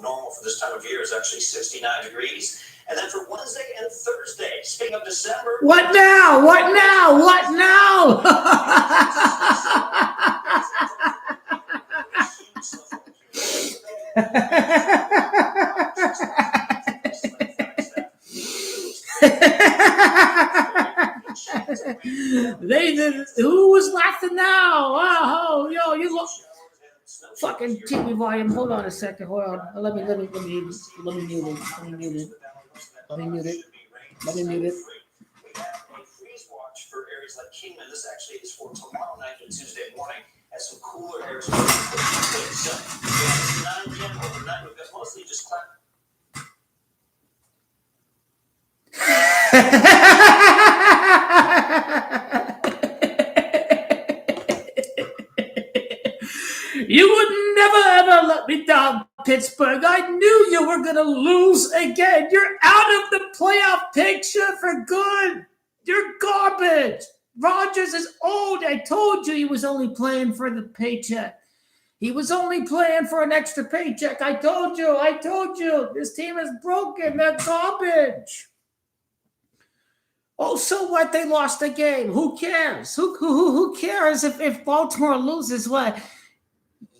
the normal for this time of year is actually 69 degrees. And then for Wednesday and Thursday, speaking of December. What now? What now? What now? Who was laughing now? Oh, yo, you look fucking TV volume. Hold on a second. Hold on. Let me mute it. Let me mute it. For areas like Kingman, this actually is for tomorrow night and Tuesday morning, as some cooler air is so 9 p.m. overnight, we've got mostly just cloud. You would never ever let me down, Pittsburgh. I knew you were going to lose again. You're out of the playoff picture for good. You're garbage. Rodgers is old. I told you he was only playing for the paycheck. He was only playing for an extra paycheck. I told you. This team is broken. They're garbage. Oh, so what? They lost the game. Who cares? Who cares if Baltimore loses? What?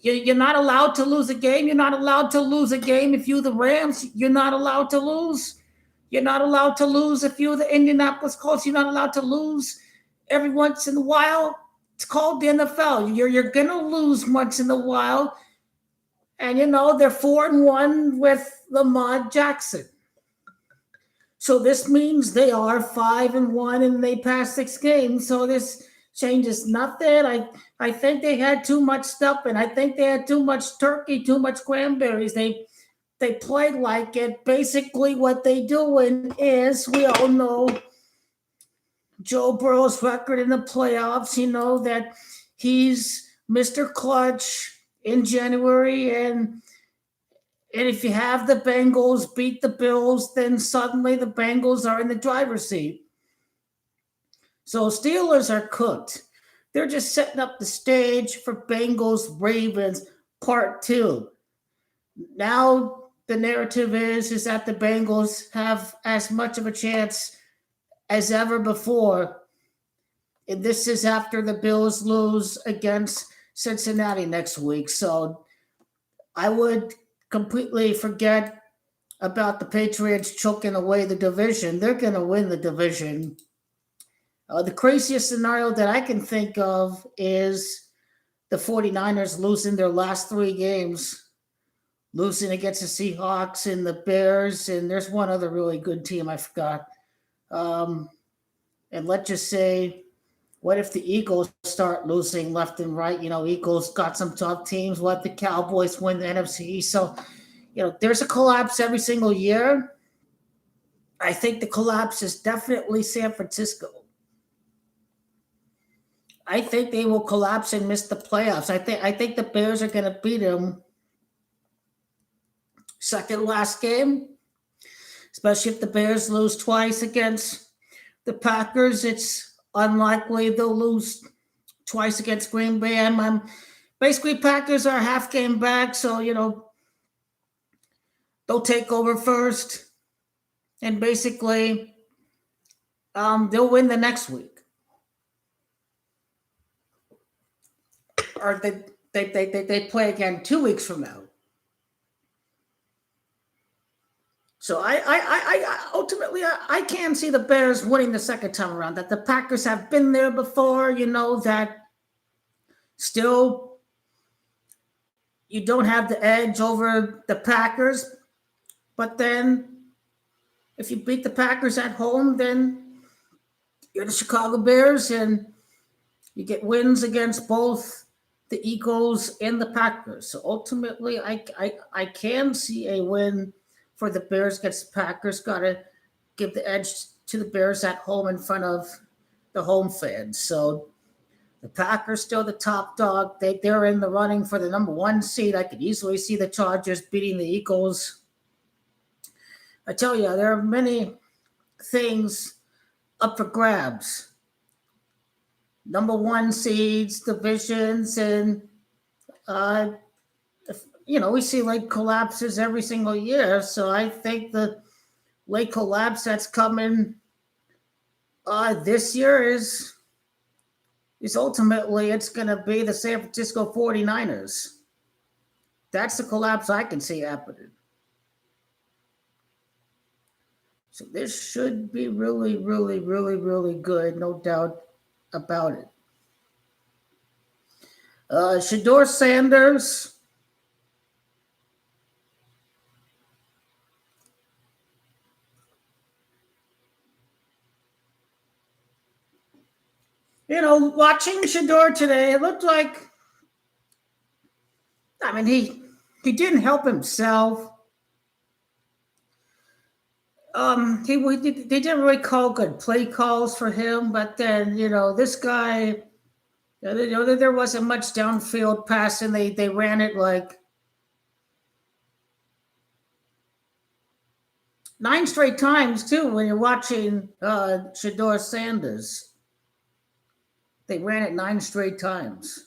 You're not allowed to lose a game. You're not allowed to lose a game if you're the Rams. You're not allowed to lose. You're not allowed to lose if you're the Indianapolis Colts. You're not allowed to lose every once in a while. It's called the NFL. You're going to lose once in a while. And, they're 4-1 with Lamar Jackson. So this means they are 5-1 and they passed 6 games. So this changes nothing. I think they had too much stuff, and I think they had too much turkey, too much cranberries. They played like it. Basically, what they doing is, we all know Joe Burrow's record in the playoffs. That he's Mr. Clutch in January, and if you have the Bengals beat the Bills, then suddenly the Bengals are in the driver's seat. So Steelers are cooked. They're just setting up the stage for Bengals-Ravens Part 2. Now the narrative is that the Bengals have as much of a chance as ever before. And this is after the Bills lose against Cincinnati next week. So I would completely forget about the Patriots choking away the division. They're going to win the division. The craziest scenario that I can think of is the 49ers losing their last 3 games, losing against the Seahawks and the Bears, and there's one other really good team I forgot. And let's just say, what if the Eagles start losing left and right? Eagles got some tough teams. What if the Cowboys win the NFC East? So, there's a collapse every single year. I think the collapse is definitely San Francisco. I think they will collapse and miss the playoffs. I think the Bears are going to beat them second last game, especially if the Bears lose twice against the Packers. It's unlikely they'll lose twice against Green Bay. I'm basically, Packers are half game back, so they'll take over first, and basically they'll win the next week. Or they play again 2 weeks from now. So I ultimately can see the Bears winning the second time around. That the Packers have been there before. That still you don't have the edge over the Packers. But then if you beat the Packers at home, then you're the Chicago Bears, and you get wins against both the Eagles and the Packers. So ultimately, I can see a win for the Bears against the Packers. Got to give the edge to the Bears at home in front of the home fans. So the Packers still the top dog. They're in the running for the number 1 seed. I could easily see the Chargers beating the Eagles. I tell you, there are many things up for grabs. Number 1 seeds, divisions, and we see late collapses every single year. So I think the late collapse that's coming this year is ultimately it's going to be the San Francisco 49ers. That's the collapse I can see happening. So this should be really, really, really, really good, no doubt about it. Shador Sanders. Watching Shador today, it looked like, I mean, he didn't help himself. They didn't really call good play calls for him, but then this guy, there wasn't much downfield passing. They ran it like 9 straight times too. When you're watching Shador Sanders, they ran it 9 straight times.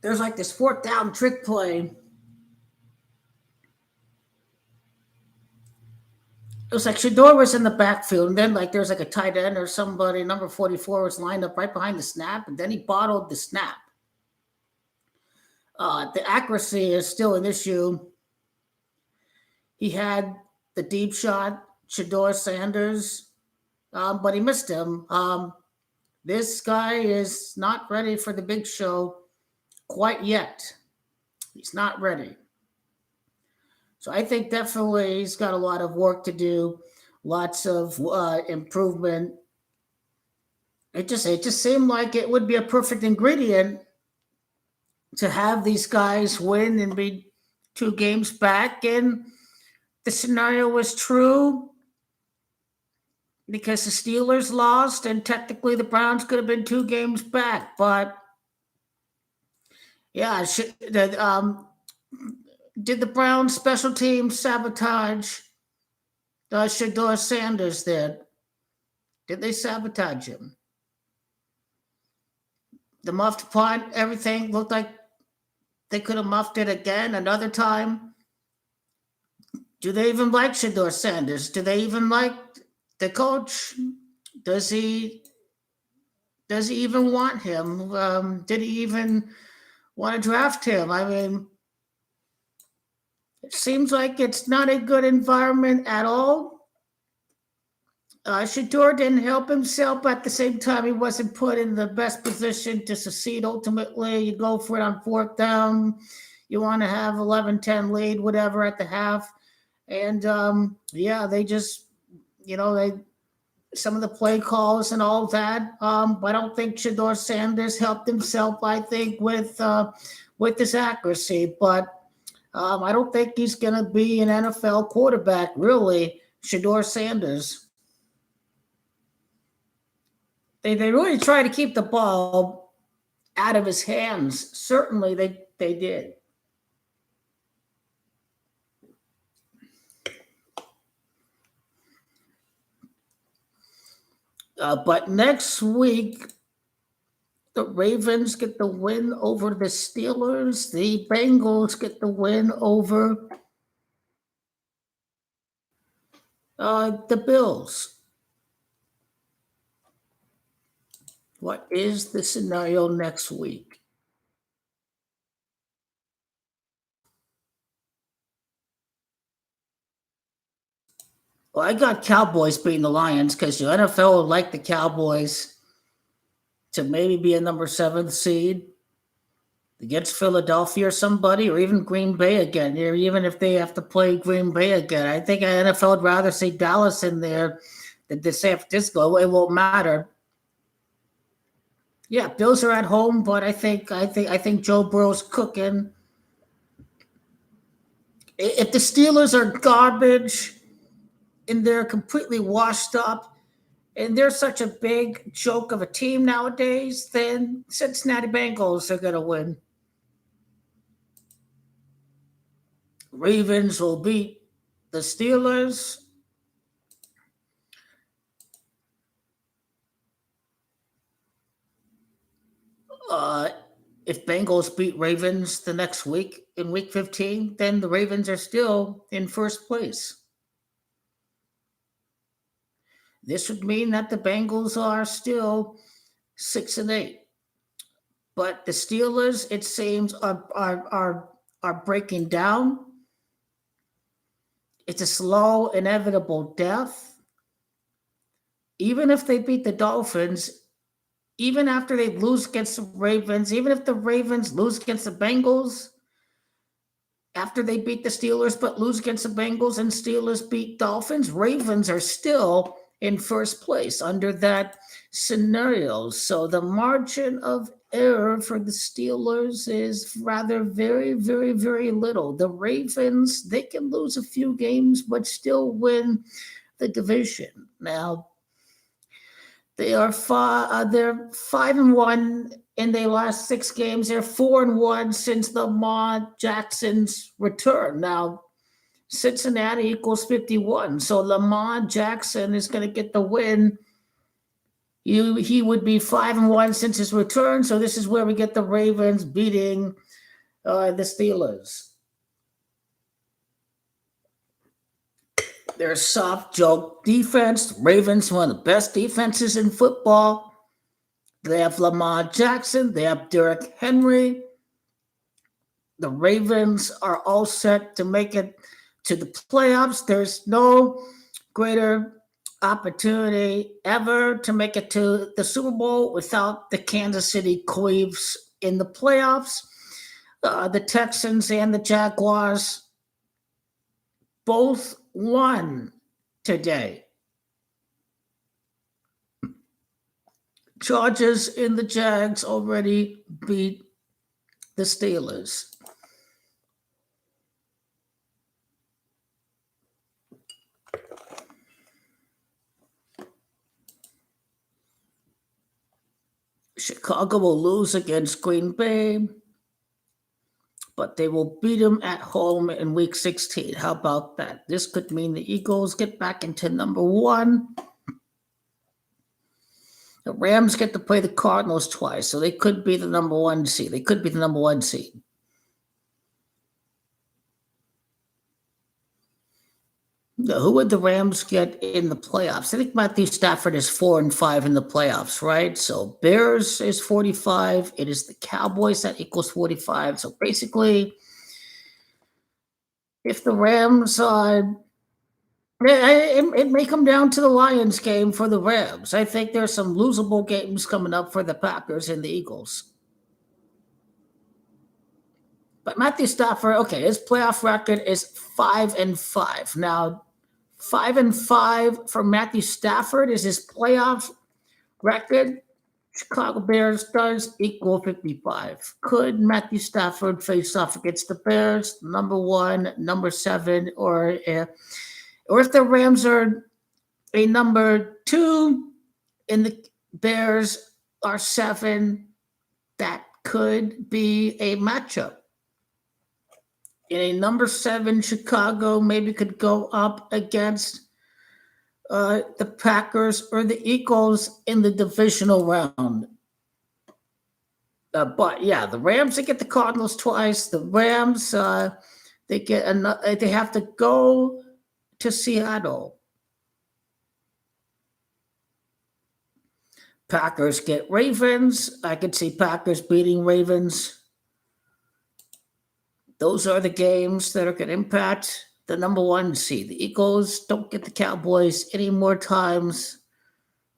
There's like this 4th down trick play. It was like Shador was in the backfield, and then like there's like a tight end or somebody, number 44, was lined up right behind the snap, and then he bottled the snap. The accuracy is still an issue. He had the deep shot, Shador Sanders, but he missed him. This guy is not ready for the big show quite yet. He's not ready. So I think definitely he's got a lot of work to do, lots of improvement. It just seemed like it would be a perfect ingredient to have these guys win and be 2 games back, and the scenario was true because the Steelers lost, and technically the Browns could have been 2 games back. But yeah, did the Browns special teams sabotage Shador Sanders there? Did they sabotage him? The muffed punt, everything looked like they could have muffed it again another time. Do they even like Shador Sanders? Do they even like the coach? Does he even want him? Did he even want to draft him? I mean, it seems like it's not a good environment at all. Shador didn't help himself, but at the same time, he wasn't put in the best position to succeed. Ultimately, you go for it on 4th down. You want to have 11-10 lead, whatever, at the half. And, they just, some of the play calls and all that. I don't think Shador Sanders helped himself, I think, with his accuracy. But I don't think he's going to be an NFL quarterback, really, Shador Sanders. They really try to keep the ball out of his hands. Certainly they did. But next week, the Ravens get the win over the Steelers. The Bengals get the win over the Bills. What is the scenario next week? Well, I got Cowboys beating the Lions because the NFL would like the Cowboys to maybe be a number 7 seed against Philadelphia or somebody, or even Green Bay again, or even if they have to play Green Bay again. I think the NFL would rather see Dallas in there than San Francisco. It won't matter. Yeah, Bills are at home, but I think Joe Burrow's cooking. If the Steelers are garbage and they're completely washed up and they're such a big joke of a team nowadays, then Cincinnati Bengals are going to win. Ravens will beat The Steelers, uh, if Bengals beat Ravens the next week in week 15, then the Ravens are still in first place. This would mean that the Bengals are still 6-8. But the Steelers, it seems, are breaking down. It's a slow, inevitable death. Even if they beat the Dolphins, even after they lose against the Ravens, even if the Ravens lose against the Bengals, after they beat the Steelers but lose against the Bengals and Steelers beat Dolphins, Ravens are still in first place under that scenario. So the margin of error for the Steelers is rather very, very, very little. The Ravens, they can lose a few games but still win the division. Now, they're 5-1 in their last 6 games. They're 4-1 since Lamar Jackson's return. Now, Cincinnati equals 51. So Lamar Jackson is going to get the win. He would be 5-1 since his return. So this is where we get the Ravens beating the Steelers. They're a soft joke defense. Ravens, one of the best defenses in football. They have Lamar Jackson. They have Derrick Henry. The Ravens are all set to make it to the playoffs. There's no greater opportunity ever to make it to the Super Bowl without the Kansas City Chiefs in the playoffs. The Texans and the Jaguars both won today. Chargers and the Jags already beat the Steelers. Chicago will lose against Green Bay, but they will beat them at home in week 16. How about that? This could mean the Eagles get back into number 1. The Rams get to play the Cardinals twice, so they could be the number 1 seed. They could be the number 1 seed. Now, who would the Rams get in the playoffs? I think Matthew Stafford is 4-5 in the playoffs, right? So Bears is 45. It is the Cowboys that equals 45. So basically, if the Rams it may come down to the Lions game for the Rams. I think there's some losable games coming up for the Packers and the Eagles. But Matthew Stafford, okay, his playoff record is 5-5. Now, 5-5 for Matthew Stafford is his playoff record. Chicago Bears does equal 55. Could Matthew Stafford face off against the Bears, number 1, number 7, or if the Rams are a number 2 and the Bears are 7, that could be a matchup. In a number 7, Chicago maybe could go up against the Packers or the Eagles in the divisional round. But yeah, the Rams, they get the Cardinals twice. The Rams, they have to go to Seattle. Packers get Ravens. I could see Packers beating Ravens. Those are the games that are going to impact the number 1 seed. The Eagles don't get the Cowboys any more times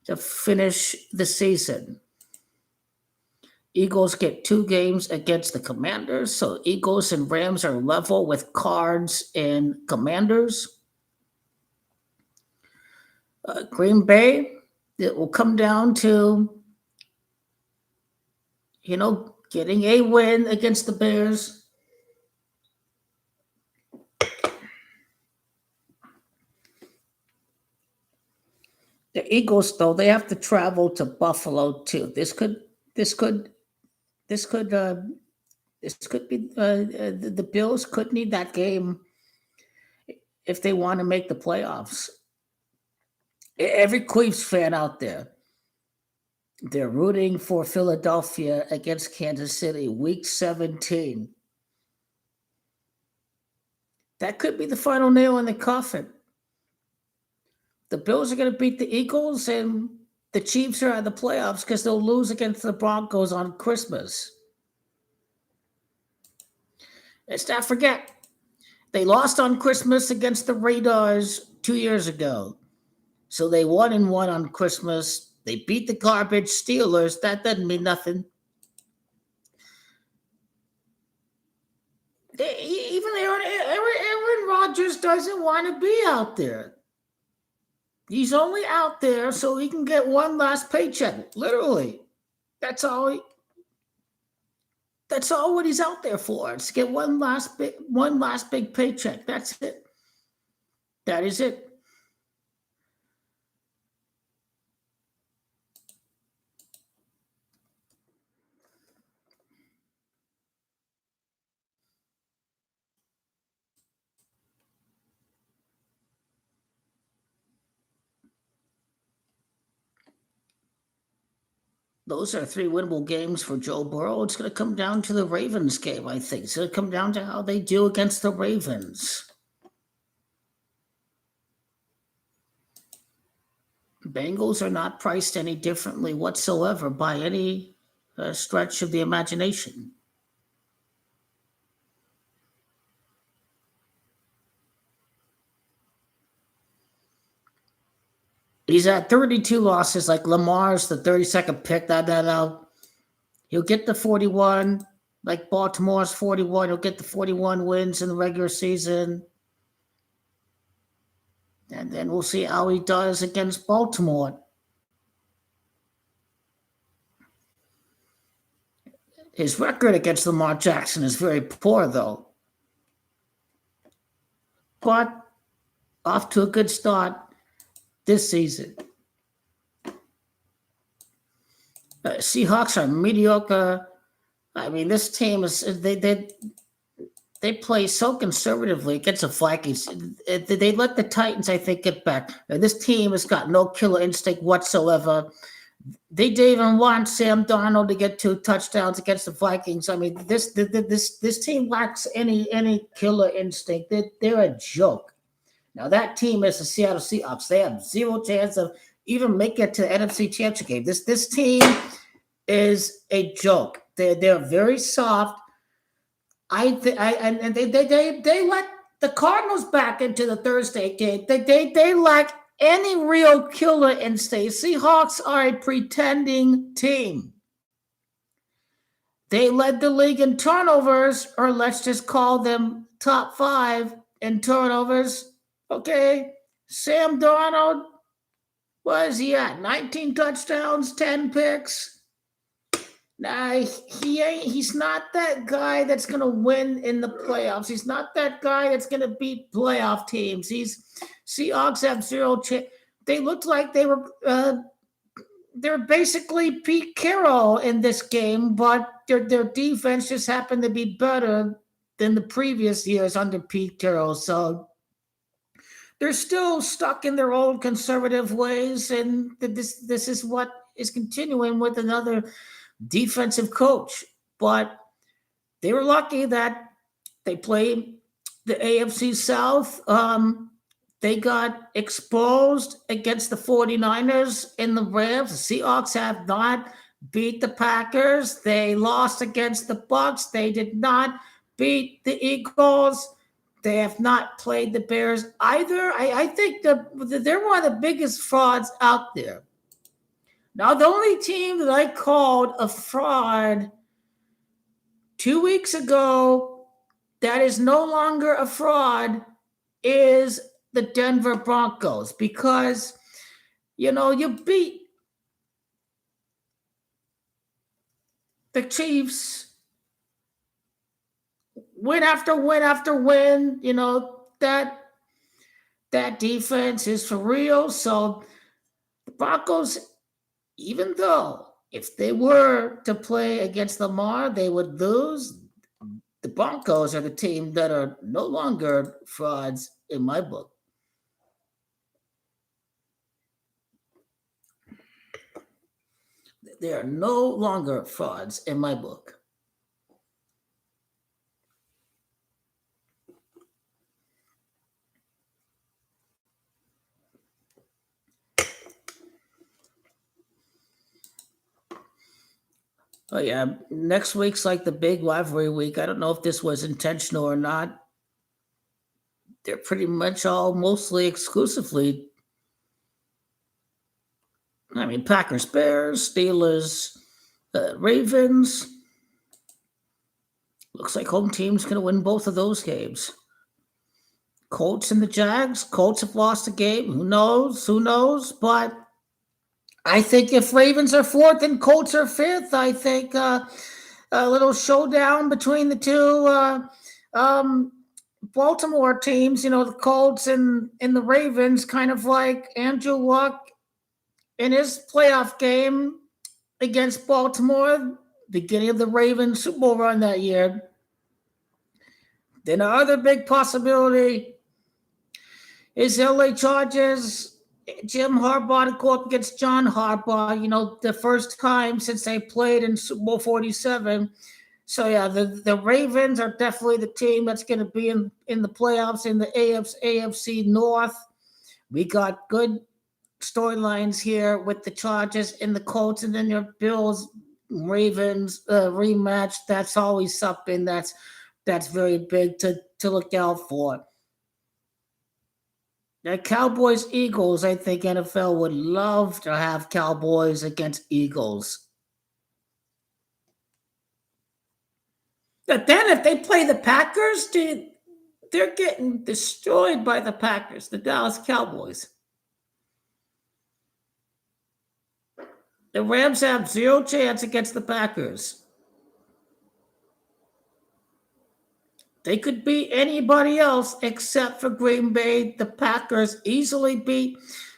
to finish the season. Eagles get 2 games against the Commanders. So Eagles and Rams are level with Cards and Commanders. Green Bay, it will come down to, getting a win against the Bears. The Eagles, though, they have to travel to Buffalo too. This could be the Bills could need that game if they want to make the playoffs. Every Queefs fan out there, they're rooting for Philadelphia against Kansas City, week 17. That could be the final nail in the coffin. The Bills are going to beat the Eagles, and the Chiefs are out of the playoffs because they'll lose against the Broncos on Christmas. Let's not forget, they lost on Christmas against the Raiders 2 years ago. So they 1-1 on Christmas. They beat the garbage Steelers. That doesn't mean nothing. Even Aaron Rodgers doesn't want to be out there. He's only out there so he can get one last paycheck. Literally. That's all what he's out there for. It's to get one last big paycheck. That's it. That is it. Those are 3 winnable games for Joe Burrow. It's going to come down to the Ravens game, I think. It's going to come down to how they do against the Ravens. Bengals are not priced any differently whatsoever by any stretch of the imagination. He's at 32 losses, like Lamar's the 32nd pick. He'll get the 41, like Baltimore's 41. He'll get the 41 wins in the regular season. And then we'll see how he does against Baltimore. His record against Lamar Jackson is very poor, though. But off to a good start this season. Seahawks are mediocre. I mean, this team is they play so conservatively against the Vikings. They let the Titans, I think, get back. This team has got no killer instinct whatsoever. They didn't even want Sam Darnold to get 2 touchdowns against the Vikings. I mean, this team lacks any killer instinct. They're a joke. Now, that team is the Seattle Seahawks. They have 0 chance of even making it to the NFC Championship game. This team is a joke. They're very soft. And they let the Cardinals back into the Thursday game. They lack any real killer instinct. Seahawks are a pretending team. They led the league in turnovers, or let's just call them top 5 in turnovers. Okay, Sam Darnold, what is he at? 19 touchdowns, 10 picks. Nah, he's not that guy that's going to win in the playoffs. He's not that guy that's going to beat playoff teams. Seahawks have 0 chance. They looked like they're basically Pete Carroll in this game, but their defense just happened to be better than the previous years under Pete Carroll. So they're still stuck in their old conservative ways, and this is what is continuing with another defensive coach. But they were lucky that they played the AFC South. They got exposed against the 49ers and the Rams. The Seahawks have not beat the Packers. They lost against the Bucs. They did not beat the Eagles. They have not played the Bears either. I think they're one of the biggest frauds out there. Now, the only team that I called a fraud 2 weeks ago that is no longer a fraud is the Denver Broncos, because, you beat the Chiefs win after win after win. That defense is for real. So the Broncos, even though if they were to play against Lamar, they would lose, the Broncos are the team that are no longer frauds in my book. They are no longer frauds in my book. Oh yeah, next week's like the big rivalry week. I don't know if this was intentional or not. They're pretty much all mostly exclusively. I mean, Packers, Bears, Steelers, Ravens. Looks like home team's going to win both of those games. Colts and the Jags. Colts have lost a game. Who knows? Who knows? But I think if Ravens are fourth and Colts are fifth, I think a little showdown between the two Baltimore teams, the Colts and the Ravens, kind of like Andrew Luck in his playoff game against Baltimore, beginning of the Ravens Super Bowl run that year. Then the other big possibility is LA Chargers, Jim Harbaugh to go up against John Harbaugh, the first time since they played in Super Bowl 47. So, yeah, the Ravens are definitely the team that's going to be in the playoffs in the AFC North. We got good storylines here with the Chargers and the Colts, and then your Bills, Ravens rematch. That's always something that's very big to look out for. Now, Cowboys, Eagles, I think NFL would love to have Cowboys against Eagles. But then if they play the Packers, they're getting destroyed by the Packers, the Dallas Cowboys. The Rams have zero chance against the Packers. They could beat anybody else except for Green Bay. The Packers easily beat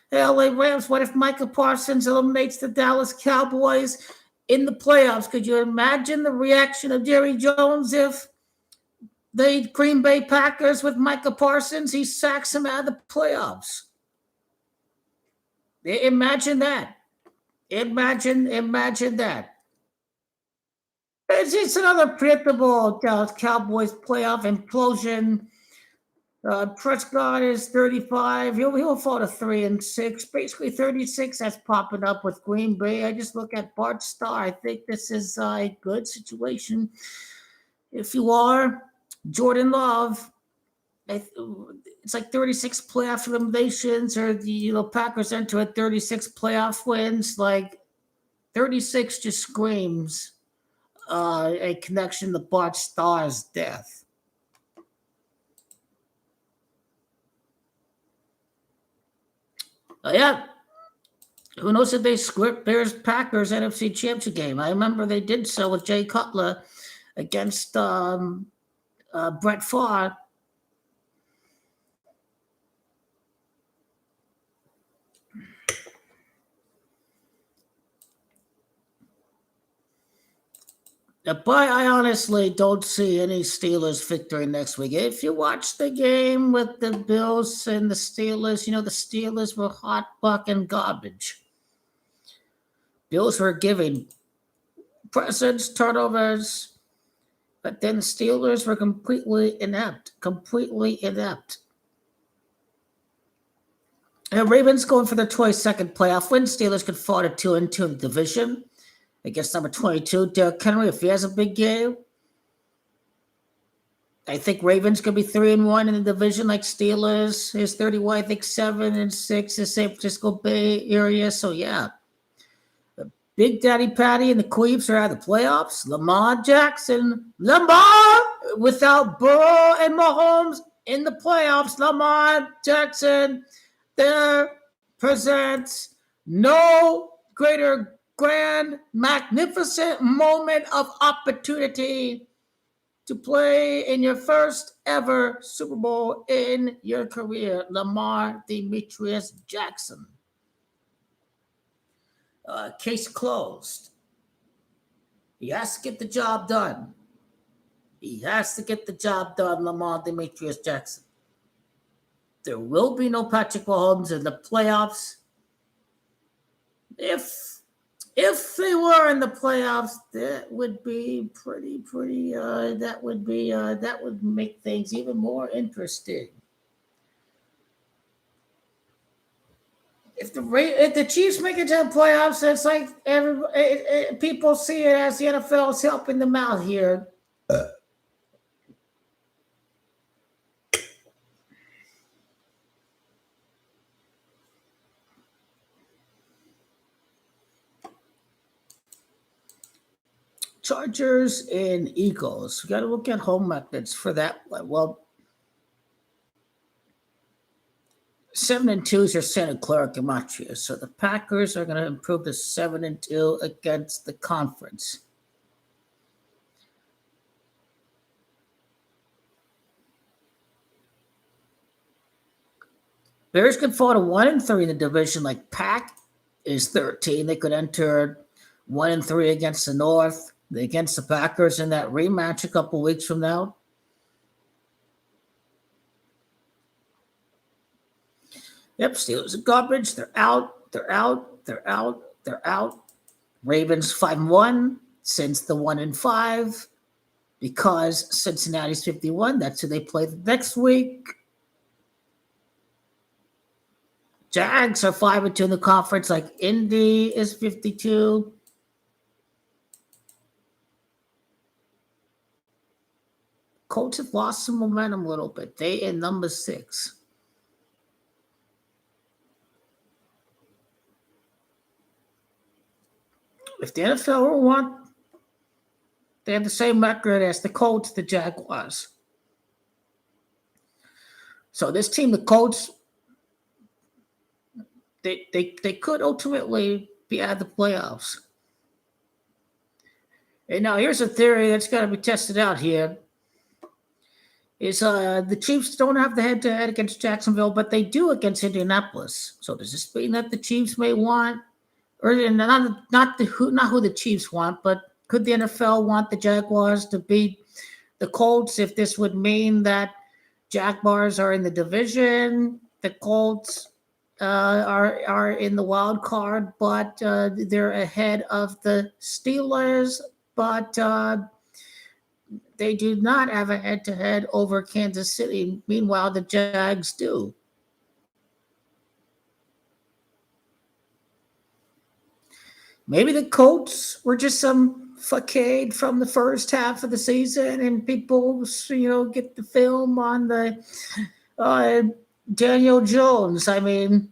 the LA Rams. What if Micah Parsons eliminates the Dallas Cowboys in the playoffs? Could you imagine the reaction of Jerry Jones if the Green Bay Packers with Micah Parsons, he sacks him out of the playoffs? Imagine that. Imagine that. It's another predictable Dallas Cowboys playoff implosion. Prescott is 35. He'll fall to 3-6. Basically 36. That's popping up with Green Bay. I just look at Bart Starr. I think this is a good situation. If you are Jordan Love, it's like 36 playoff eliminations, or the Packers enter at 36 playoff wins. Like 36 just screams a connection to Bart Starr's death. Yeah. Who knows if they script Bears Packers NFC Championship game? I remember they did so with Jay Cutler against Brett Favre. But I honestly don't see any Steelers victory next week. If you watch the game with the Bills and the Steelers, the Steelers were hot bucking garbage. Bills were giving presents, turnovers, but then the Steelers were completely inept. And Ravens going for their 22nd playoff win. Steelers could fall to 2-2 in the division against number 22, Derrick Henry, if he has a big game. I think Ravens could be 3-1 in the division like Steelers. Is 31, I think 7-6 is San Francisco Bay Area. So yeah. Big Daddy Patty and the Queeps are out of the playoffs. Lamar Jackson. Lamar without Burrow and Mahomes in the playoffs. Lamar Jackson there presents no greater grand, magnificent moment of opportunity to play in your first ever Super Bowl in your career. Lamar Demetrius Jackson. Case closed. He has to get the job done. He has to get the job done, Lamar Demetrius Jackson. There will be no Patrick Mahomes in the playoffs. If they were in the playoffs, that would be pretty. That would make things even more interesting. If the Chiefs make it to the playoffs, it's like people see it as the NFL is helping them out here. Chargers and Eagles. We got to look at home methods for that one. Well, 7-2 is your Santa Clara Gematria. So the Packers are going to improve to 7-2 against the conference. Bears could fall to 1-3 in the division. Like Pack is 13. They could enter 1-3 against the North, against the Packers in that rematch a couple weeks from now. Yep, Steelers are garbage. They're out. Ravens 5-1 since the 1-5 because Cincinnati's 51. That's who they play the next week. Jags are 5-2 in the conference. Like Indy is 52. Colts have lost some momentum a little bit. They in number 6. If the NFL want, they have the same record as the Colts, the Jaguars. So this team, the Colts, they could ultimately be out of the playoffs. And now here's a theory that's got to be tested out here. Is the Chiefs don't have the head-to-head against Jacksonville, but they do against Indianapolis. So does this mean that the Chiefs may want, or not who the Chiefs want, but could the NFL want the Jaguars to beat the Colts if this would mean that Jaguars are in the division, the Colts are in the wild card, but they're ahead of the Steelers, but they do not have a head-to-head over Kansas City. Meanwhile, the Jags do. Maybe the Colts were just some facade from the first half of the season, and people, get the film on the Daniel Jones. I mean,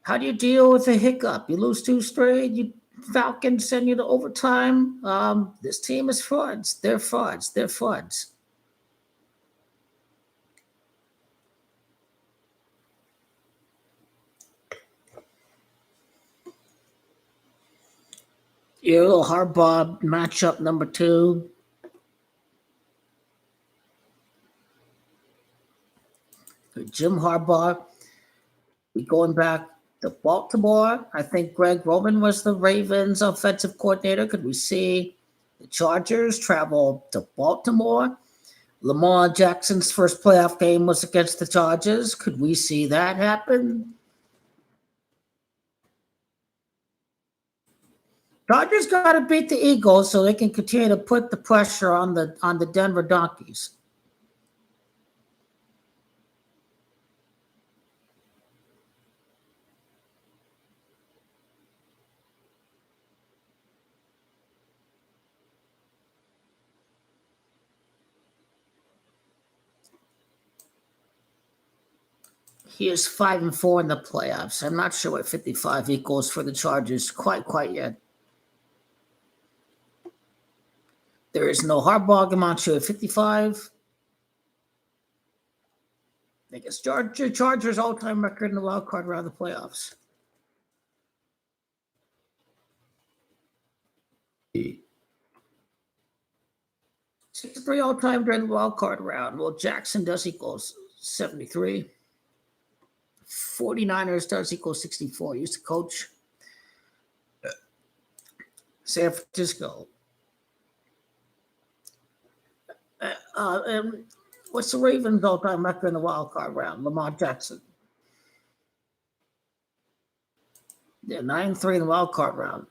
how do you deal with a hiccup? You lose 2 straight. Falcons send you to overtime. This team is frauds. They're frauds. Your little Harbaugh matchup number 2. Jim Harbaugh. Going back to Baltimore, I think Greg Roman was the Ravens offensive coordinator. Could we see the Chargers travel to Baltimore? Lamar Jackson's first playoff game was against the Chargers. Could we see that happen? Chargers got to beat the Eagles so they can continue to put the pressure on the Denver Donkeys. He is 5-4 in the playoffs. I'm not sure what 55 equals for the Chargers quite yet. There is no Harbaugh Gematria at 55. I guess Chargers all-time record in the wild card round of the playoffs. 63 all-time during the wild card round. Well, Jackson does equals 73. 49ers does equal 64. He used to coach San Francisco. And what's the Ravens' all-time record in the wild card round? Lamar Jackson. Yeah, 9-3 in the wild card round.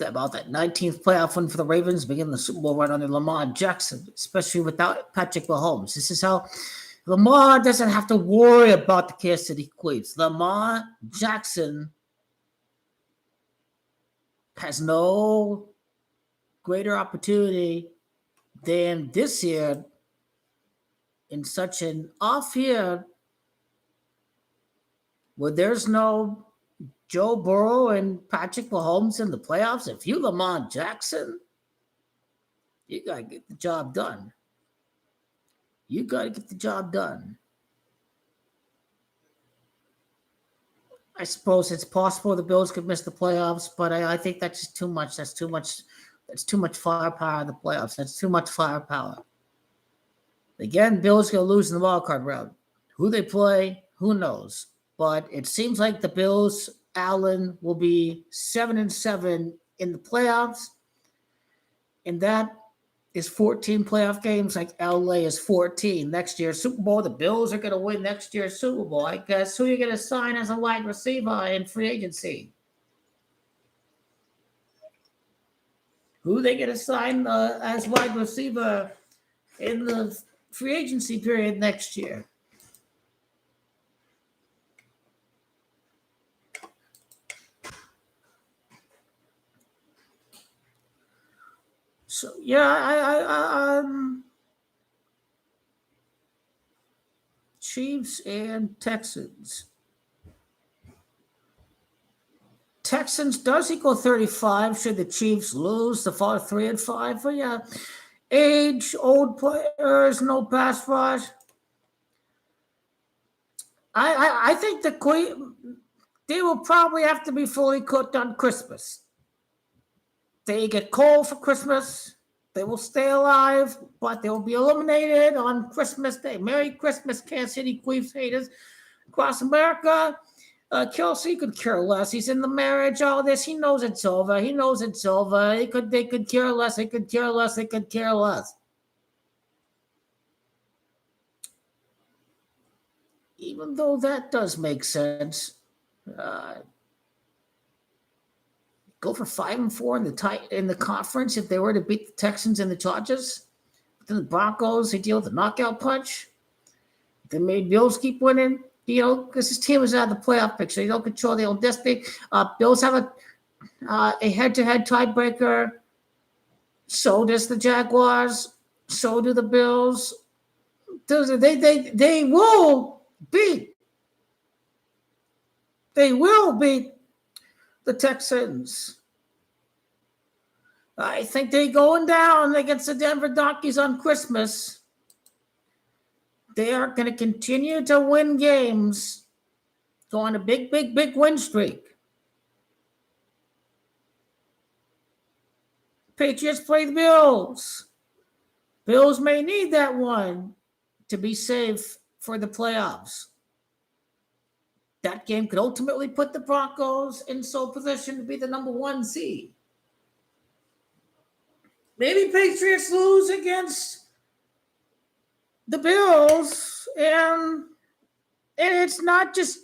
About that 19th playoff win for the Ravens, beginning the Super Bowl run under Lamar Jackson, especially without Patrick Mahomes. This is how Lamar doesn't have to worry about the Kansas City Chiefs. Lamar Jackson has no greater opportunity than this year in such an off year where there's no Joe Burrow and Patrick Mahomes in the playoffs. If you Lamar Jackson, you got to get the job done. You got to get the job done. I suppose it's possible the Bills could miss the playoffs, but I think that's just too much. That's too much. That's too much firepower in the playoffs. That's too much firepower. Again, Bills going to lose in the wild card round. Who they play, who knows? But it seems like the Bills, Allen, will be 7-7 in the playoffs, and that is 14 playoff games. Like LA is 14 next year's Super Bowl. The Bills are going to win next year's Super Bowl. I guess who are you going to sign as a wide receiver in free agency? Who are they going to sign as wide receiver in the free agency period next year? So yeah, Chiefs and Texans. Texans does equal 35. Should the Chiefs lose the fall 3-5? But yeah, age, old players, no pass rush. I think they will probably have to be fully cooked on Christmas. They get cold for Christmas. They will stay alive, but they will be eliminated on Christmas Day. Merry Christmas, Kansas City Chiefs haters across America. Kelsey could care less. He's in the marriage, all this. He knows it's over. He knows it's over. They could care less. They could care less. They could care less. Even though that does make sense. Go for 5-4 in the conference if they were to beat the Texans and the Chargers. Then the Broncos, they deal with the knockout punch. They made Bills keep winning, because his team is out of the playoff picture. They don't control their own destiny. Bills have a head-to-head tiebreaker. So does the Jaguars. So do the Bills. They will beat. They will beat the Texans. I think they're going down against the Denver Donkeys on Christmas. They are going to continue to win games, go on a big win streak. Patriots play the Bills. Bills may need that one to be safe for the playoffs. That game could ultimately put the Broncos in sole position to be the number 1 seed. Maybe Patriots lose against the Bills, and it's not just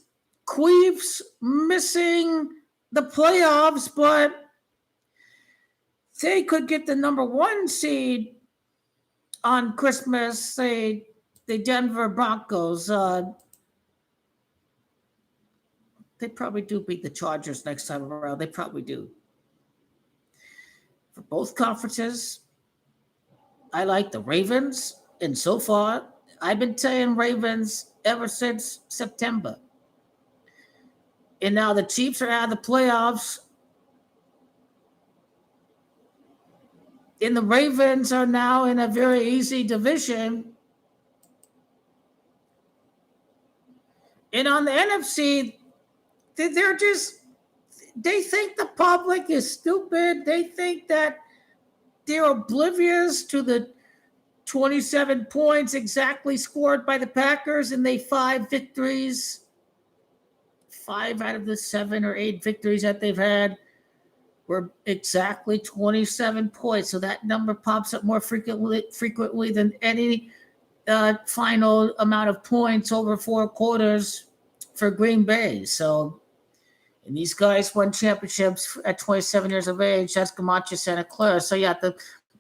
Queefs missing the playoffs, but they could get the number 1 seed on Christmas, say the Denver Broncos. They probably do beat the Chargers next time around. They probably do. For both conferences, I like the Ravens. And so far, I've been saying Ravens ever since September. And now the Chiefs are out of the playoffs. And the Ravens are now in a very easy division. And on the NFC, they think the public is stupid. They think that they're oblivious to the 27 points exactly scored by the Packers in the 5 victories. 5 out of the 7 or 8 victories that they've had. were exactly 27 points. So that number pops up more frequently than any final amount of points over 4 quarters for Green Bay. So, and these guys won championships at 27 years of age. That's Camacho Santa Clara. So yeah,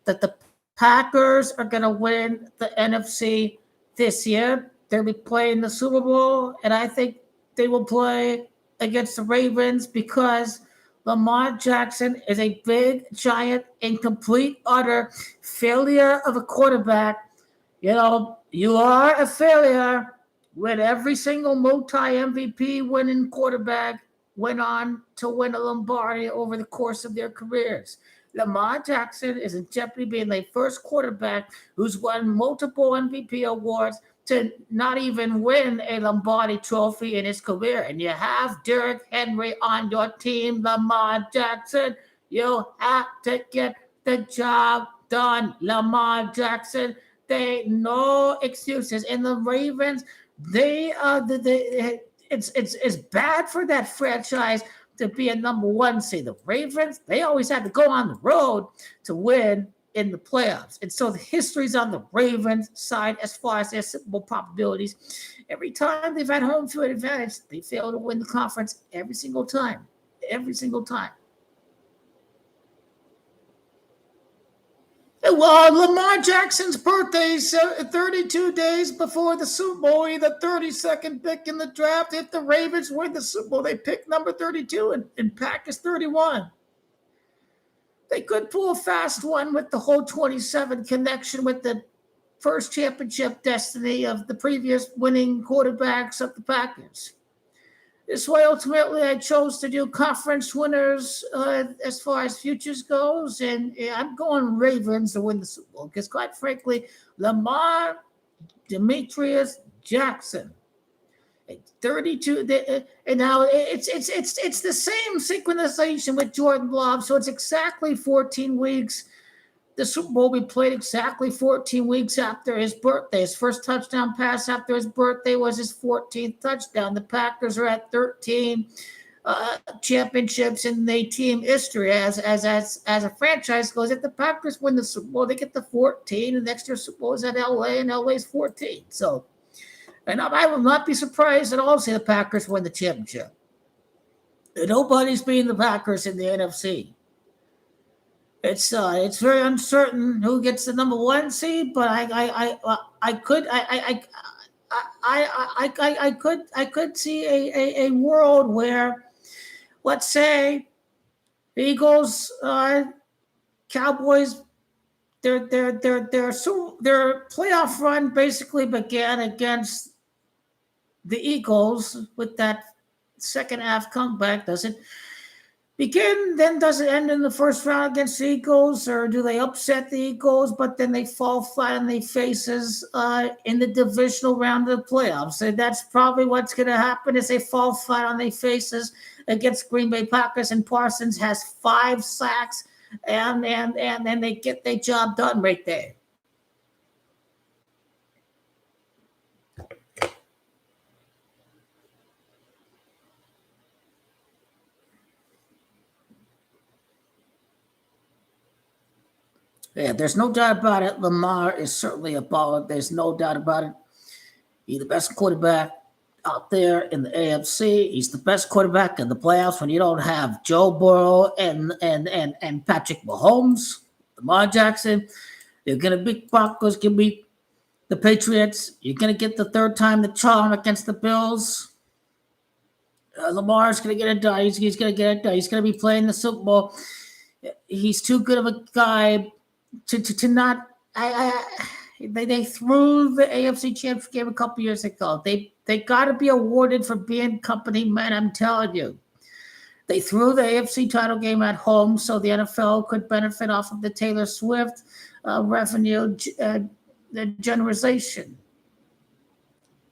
the Packers are going to win the NFC this year. They'll be playing the Super Bowl, and I think they will play against the Ravens because Lamar Jackson is a big, giant, incomplete, utter failure of a quarterback. You know, you are a failure when every single multi-MVP winning quarterback went on to win a Lombardi over the course of their careers. Lamar Jackson is in jeopardy being the first quarterback who's won multiple MVP awards to not even win a Lombardi trophy in his career. And you have Derrick Henry on your team, Lamar Jackson. You have to get the job done, Lamar Jackson. They no excuses. And the Ravens, it's bad for that franchise to be a number one seed. The Ravens, they always had to go on the road to win in the playoffs. And so the history's on the Ravens side as far as their Super Bowl probabilities. Every time they've had home field advantage, they fail to win the conference every single time. Every single time. Well, Lamar Jackson's birthday is 32 days before the Super Bowl. He's the 32nd pick in the draft. If the Ravens win the Super Bowl, they pick number 32 and Packers 31. They could pull a fast one with the whole 27 connection with the first championship destiny of the previous winning quarterbacks of the Packers. This way, ultimately, I chose to do conference winners as far as futures goes, and I'm going Ravens to win the Super Bowl because, quite frankly, Lamar Demetrius Jackson, 32, and now it's the same synchronization with Jordan Love, so it's exactly 14 weeks. The Super Bowl will be played exactly 14 weeks after his birthday. His first touchdown pass after his birthday was his 14th touchdown. The Packers are at 13 championships in the team history as a franchise goes. If the Packers win the Super Bowl, they get the 14, and next year's Super Bowl is at LA, and LA's 14. So, and I will not be surprised at all to see the Packers win the championship. And nobody's beating the Packers in the NFC. It's very uncertain who gets the number one seed, but I could see a world where, let's say, the Eagles, Cowboys, their playoff run basically began against the Eagles with that second half comeback. Does it end in the first round against the Eagles, or do they upset the Eagles, but then they fall flat on their faces in the divisional round of the playoffs? So that's probably what's going to happen is they fall flat on their faces against Green Bay Packers, and Parsons has 5 sacks, and they get their job done right there. Yeah, there's no doubt about it. Lamar is certainly a baller. There's no doubt about it. He's the best quarterback out there in the AFC. He's the best quarterback in the playoffs when you don't have Joe Burrow and Patrick Mahomes. Lamar Jackson, you're going to beat Broncos, can beat the Patriots. You're going to get the third time the charm against the Bills. Lamar's going to get it done. He's going to get it done. He's going to be playing the Super Bowl. He's too good of a guy to not. They threw the AFC Championship game a couple years ago. They got to be awarded for being company men. I'm telling you, they threw the AFC title game at home so the NFL could benefit off of the Taylor Swift revenue generalization.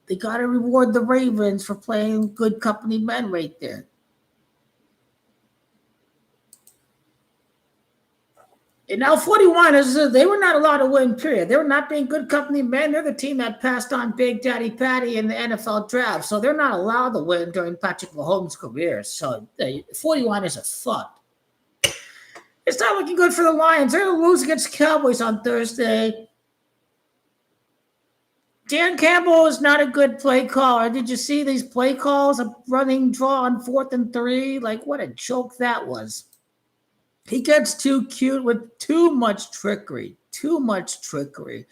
They got to reward the Ravens for playing good company men right there. And now 41ers, they were not allowed to win, period. They were not being good company men. They're the team that passed on Big Daddy Patty in the NFL draft. So they're not allowed to win during Patrick Mahomes' career. So 41ers are fucked. It's not looking good for the Lions. They're going to lose against Cowboys on Thursday. Dan Campbell is not a good play caller. Did you see these play calls? A running draw on 4th and 3? Like, what a joke that was. He gets too cute with too much trickery. Too much trickery.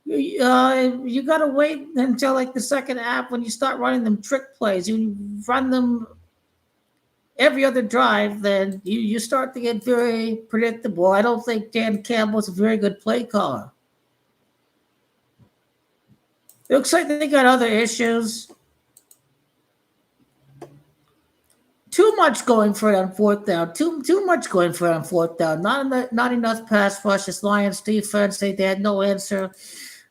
You got to wait until like the second half when you start running them trick plays. You run them every other drive, then you start to get very predictable. I don't think Dan Campbell's a very good play caller. It looks like they got other issues. Too much going for it on 4th down. Too much going for it on 4th down. Not enough pass rushes. Lions defense, they had no answer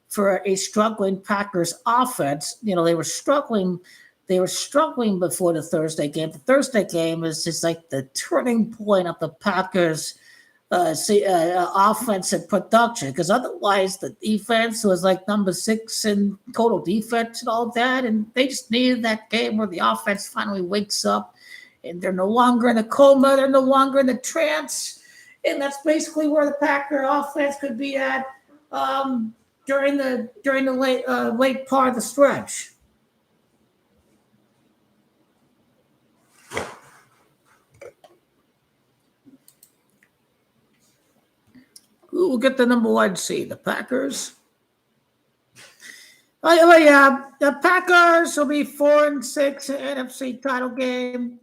for a struggling Packers offense. You know, they were struggling before the Thursday game. The Thursday game is just like the turning point of the Packers offensive production, because otherwise the defense was like number 6 in total defense and all that, and they just needed that game where the offense finally wakes up and they're no longer in a coma, they're no longer in the trance, and that's basically where the Packer offense could be at during the late part of the stretch. Who will get the number 1 seed? The Packers. Oh yeah, the Packers will be 4-6 in NFC title game.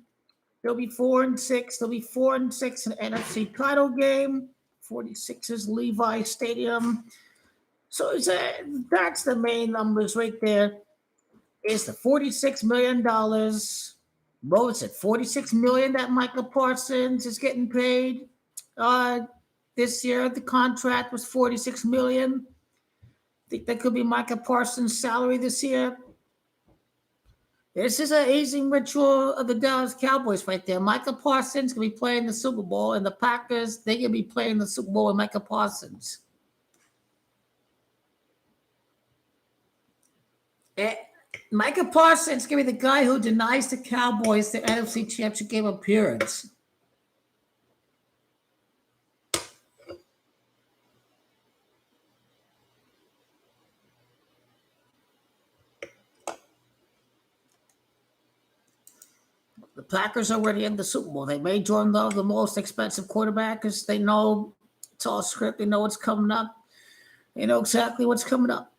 They'll be 4-6. They'll be 4-6 in NFC title game. 46 is Levi Stadium. So that's the main numbers right there. It's the $46 million. What was it? $46 million that Michael Parsons is getting paid. This year, the contract was $46 million. Think that could be Micah Parsons' salary this year. This is an aging ritual of the Dallas Cowboys right there. Micah Parsons can be playing the Super Bowl, and the Packers, they can be playing the Super Bowl with Micah Parsons. Micah Parsons can be the guy who denies the Cowboys the NFC Championship game appearance. The Packers are already in the Super Bowl. They made Jordan Love the most expensive quarterback because they know it's all script. They know what's coming up. They know exactly what's coming up.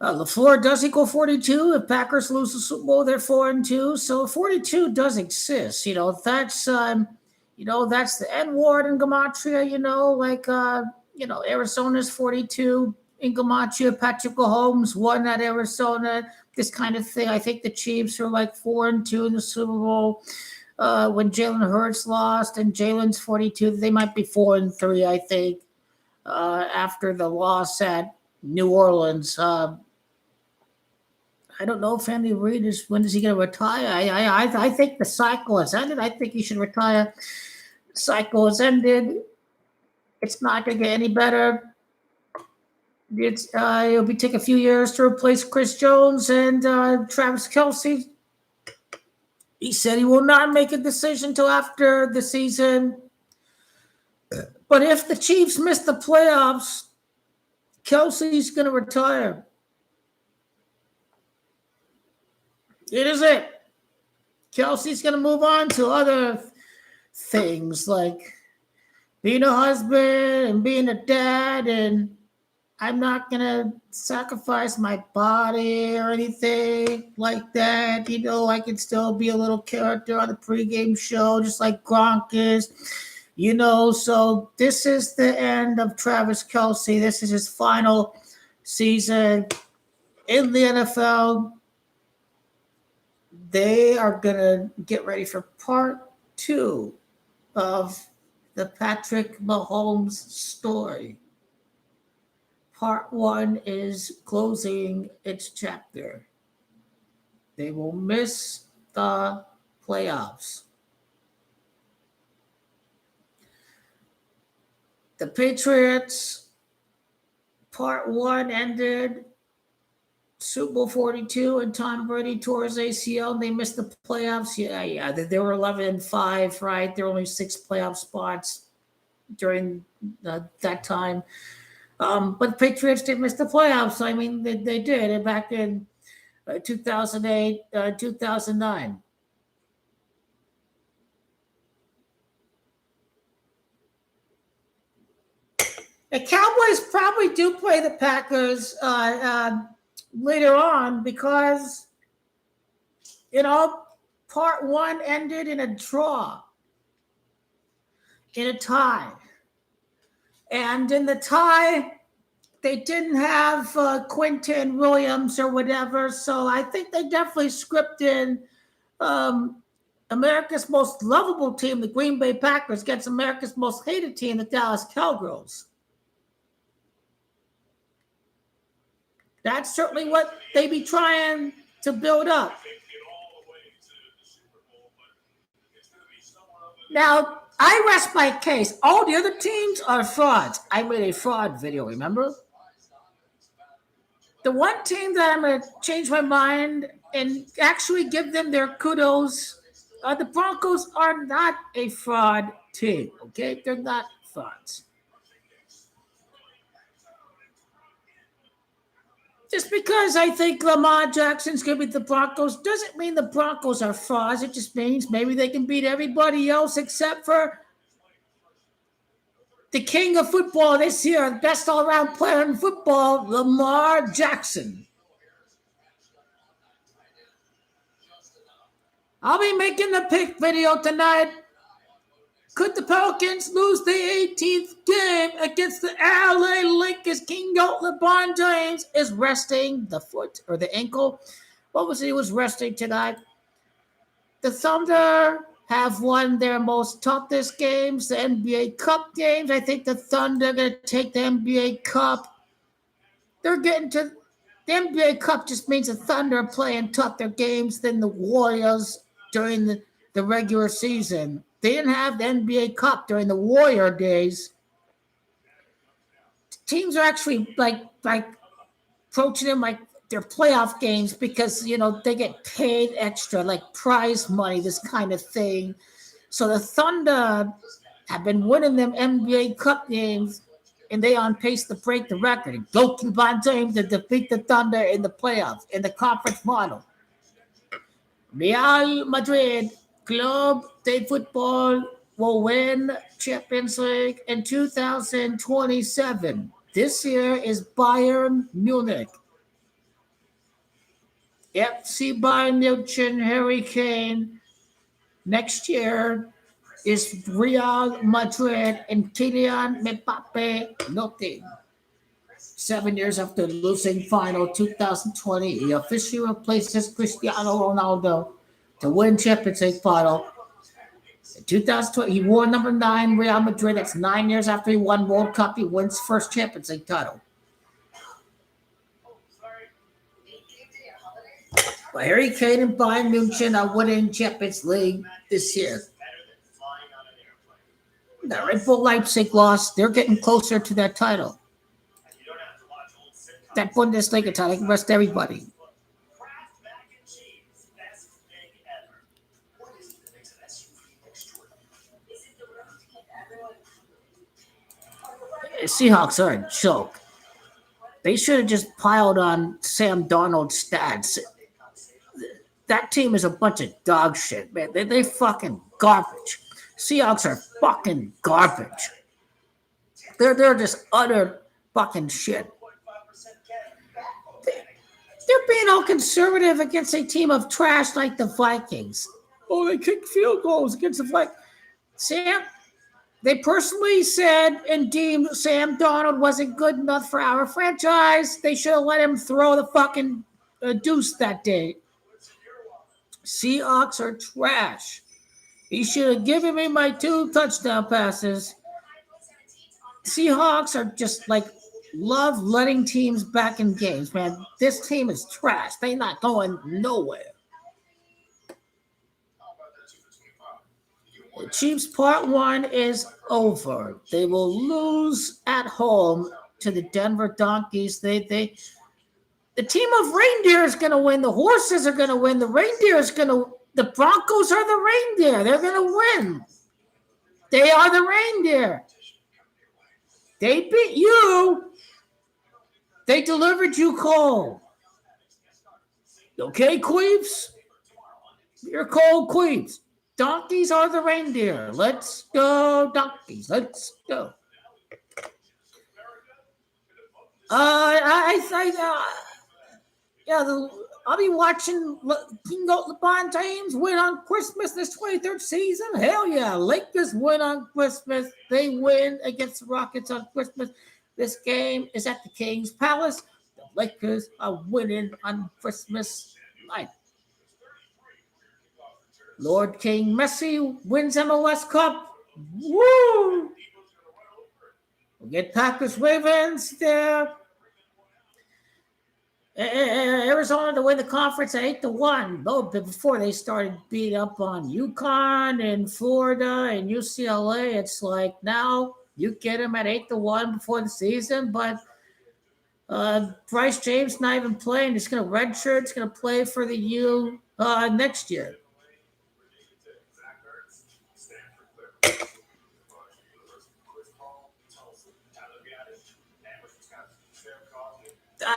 LaFleur does equal 42. If Packers lose the Super Bowl, they're 4-2. So 42 does exist. That's the N word in Gematria. Arizona's 42 in Gematria. Patrick Mahomes won at Arizona. This kind of thing. I think the Chiefs are like 4-2 in the Super Bowl. When Jalen Hurts lost and Jalen's 42, they might be 4-3. I think after the loss at New Orleans. I don't know if Andy Reid when is he going to retire? I think the cycle has ended. I think he should retire. The cycle has ended. It's not going to get any better. It'll take a few years to replace Chris Jones and Travis Kelce. He said he will not make a decision until after the season. But if the Chiefs miss the playoffs, Kelce's going to retire. It is it. Kelce's going to move on to other things like being a husband and being a dad, and I'm not going to sacrifice my body or anything like that. I can still be a little character on the pregame show, just like Gronk is. So this is the end of Travis Kelce. This is his final season in the NFL. They are going to get ready for part 2 of the Patrick Mahomes story. Part 1 is closing its chapter. They will miss the playoffs. The Patriots, part 1 ended Super Bowl 42 and Tom Brady tore his ACL and they missed the playoffs. Yeah. They were 11-5, right? There were only 6 playoff spots during that time. But Patriots did miss the playoffs. I mean, they did back in 2008, 2009. The Cowboys probably do play the Packers later on because, part one ended in a draw, in a tie. And in the tie, they didn't have Quinton Williams or whatever. So I think they definitely scripted America's most lovable team, the Green Bay Packers, against America's most hated team, the Dallas Cowgirls. That's certainly what they be trying to build up. Now, I rest my case. All the other teams are frauds. I made a fraud video, remember? The one team that I'm going to change my mind and actually give them their kudos, the Broncos are not a fraud team, okay? They're not frauds. Just because I think Lamar Jackson's going to beat the Broncos doesn't mean the Broncos are frauds. It just means maybe they can beat everybody else except for the king of football this year, the best all-around player in football, Lamar Jackson. I'll be making the pick video tonight. Could the Pelicans lose the 18th game against the LA Lakers? King Goat LeBron James is resting the foot or the ankle. What was it? He was resting tonight. The Thunder have won their most toughest games, the NBA Cup games. I think the Thunder are going to take the NBA Cup. They're getting to the NBA Cup just means the Thunder are playing tougher games than the Warriors during the regular season. They didn't have the NBA Cup during the Warrior days. Teams are actually like approaching them like they're playoff games because, they get paid extra, like prize money, this kind of thing. So the Thunder have been winning them NBA Cup games, and they on pace to break the record. And go to LeBron James to defeat the Thunder in the playoffs, in the conference model. Real Madrid Club de Football will win Champions League in 2027. This year is Bayern Munich. FC Bayern Munich, Harry Kane. Next year is Real Madrid and Kylian Mbappe. Nothing. 7 years after losing final 2020, he officially replaces Cristiano Ronaldo to win Champions League final. In 2020, he wore number 9 Real Madrid. That's 9 years after he won World Cup. He wins first Champions League title. But Harry Kane and Bayern Munich are winning Champions League this year. The Red Bull Leipzig lost. They're getting closer to that title. That Bundesliga title can rest everybody. Seahawks are a joke. They should have just piled on Sam Darnold's stats. That team is a bunch of dog shit, man. They fucking garbage. Seahawks are fucking garbage. They're just utter fucking shit. They're being all conservative against a team of trash like the Vikings. Oh, they kick field goals against the Vikings. They personally said and deemed Sam Darnold wasn't good enough for our franchise. They should have let him throw the fucking deuce that day. Seahawks are trash. He should have given me my 2 touchdown passes. Seahawks are just love letting teams back in games, man. This team is trash. They're not going nowhere. The Chiefs part 1 is over. They will lose at home to the Denver Donkeys. They The team of reindeer is going to win. The horses are going to win. The reindeer is going to. The Broncos are the reindeer. They're going to win. They are the reindeer. They beat you. They delivered you coal. Okay, queeps? You're cold queeps. Donkeys are the reindeer. Let's go, donkeys. Let's go. I'll be watching King LeBron James win on Christmas this 23rd season. Hell yeah. Lakers win on Christmas. They win against the Rockets on Christmas. This game is at the King's Palace. The Lakers are winning on Christmas night. Lord King Messi wins MLS Cup. Woo! We'll get Packers Ravens there. Arizona to win the conference at 8-1. Though before they started beating up on UConn and Florida and UCLA, it's like now you get them at 8-1 before the season. But Bryce James not even playing. He's going to redshirt. He's going to play for the U next year.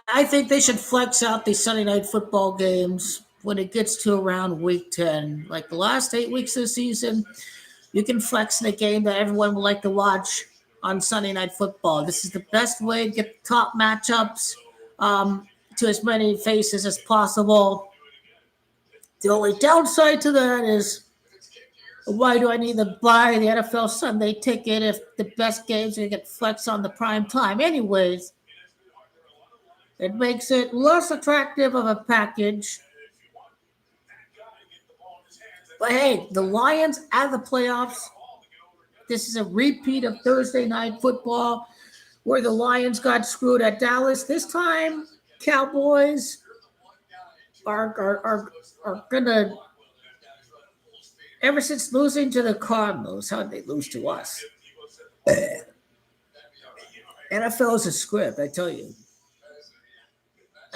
I think they should flex out these Sunday night football games when it gets to around week 10. Like the last 8 weeks of the season, you can flex in a game that everyone would like to watch on Sunday night football. This is the best way to get the top matchups to as many faces as possible. The only downside to that is, why do I need to buy the NFL Sunday ticket if the best games are going to get flexed on the prime time anyways? It makes it less attractive of a package. But hey, the Lions out of the playoffs. This is a repeat of Thursday night football where the Lions got screwed at Dallas. This time, Cowboys are going to, ever since losing to the Cardinals, how did they lose to us? NFL is a script, I tell you.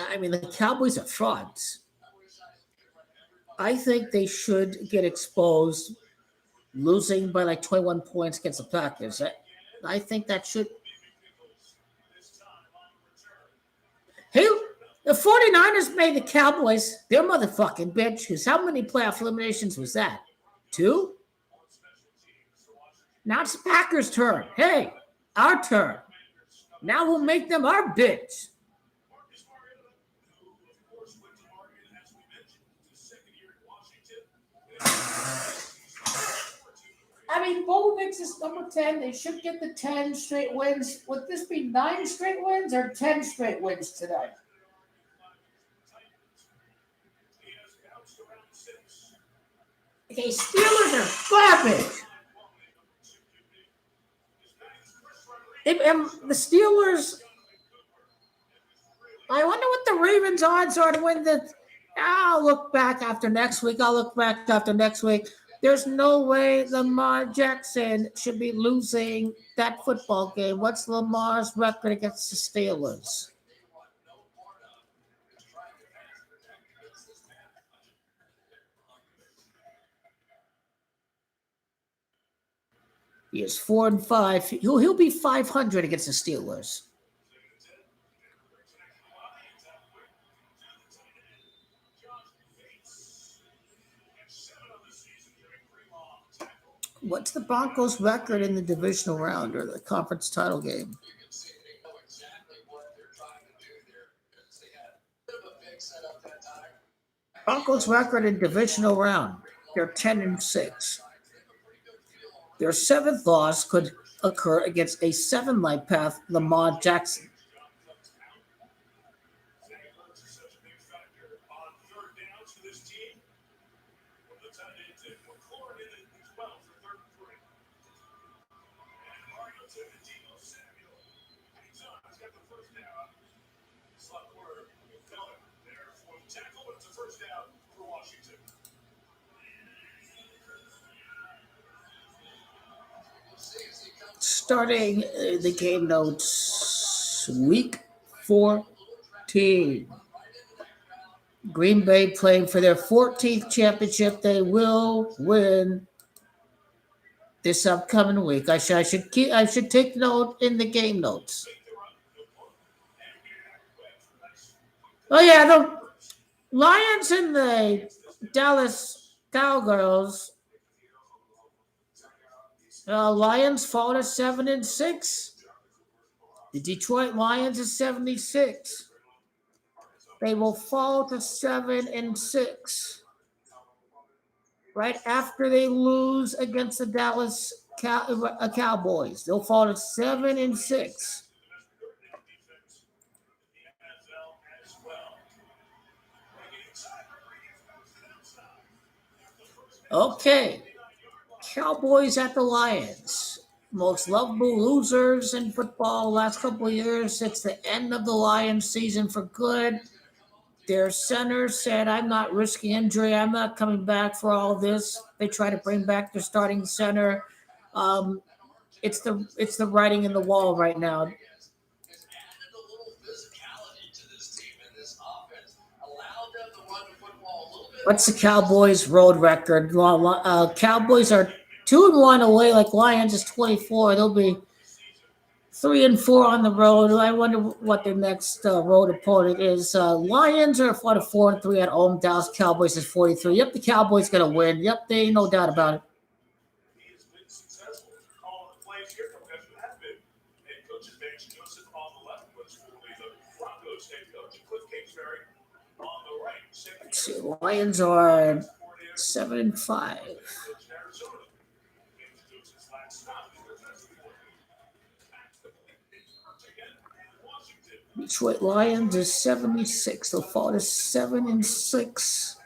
I mean, the Cowboys are frauds. I think they should get exposed losing by like 21 points against the Packers. I think that should. Hey, the 49ers made the Cowboys their motherfucking bitch. Because how many playoff eliminations was that? 2? Now it's the Packers' turn. Hey, our turn. Now we'll make them our bitch. I mean, Bobovix is number 10. They should get the 10 straight wins. Would this be 9 straight wins or 10 straight wins today? Okay, Steelers are garbage. And the Steelers, I wonder what the Ravens' odds are to win the. I'll look back after next week. There's no way Lamar Jackson should be losing that football game. What's Lamar's record against the Steelers? He is 4-5. He'll be 500 against the Steelers. What's the Broncos' record in the divisional round or the conference title game? Broncos' record in divisional round. They're 10-6. Their 7th loss could occur against a 7-light path Lamar Jackson. Starting the game notes, week 14. Green Bay playing for their 14th championship. They will win this upcoming week. I should take note in the game notes. Oh yeah, the Lions and the Dallas Cowgirls. Lions fall to 7-6. The Detroit Lions is 76. They will fall to 7-6 right after they lose against the Dallas Cowboys. They'll fall to 7-6. Okay, Cowboys at the Lions. Most lovable losers in football last couple of years. It's the end of the Lions season for good. Their center said, "I'm not risking injury. I'm not coming back for all this." They try to bring back their starting center. Um, it's the writing in the wall right now. What's the Cowboys' road record? Cowboys are 2-1 away. Like Lions is 24. They'll be 3-4 on the road. I wonder what their next road opponent is. Lions are 4-3 at home. Dallas Cowboys is 43. Yep, the Cowboys gonna win. Yep, they ain't no doubt about it. Let's see, Lions are 7-5. Detroit Lions is 76. They'll fall to 7-6.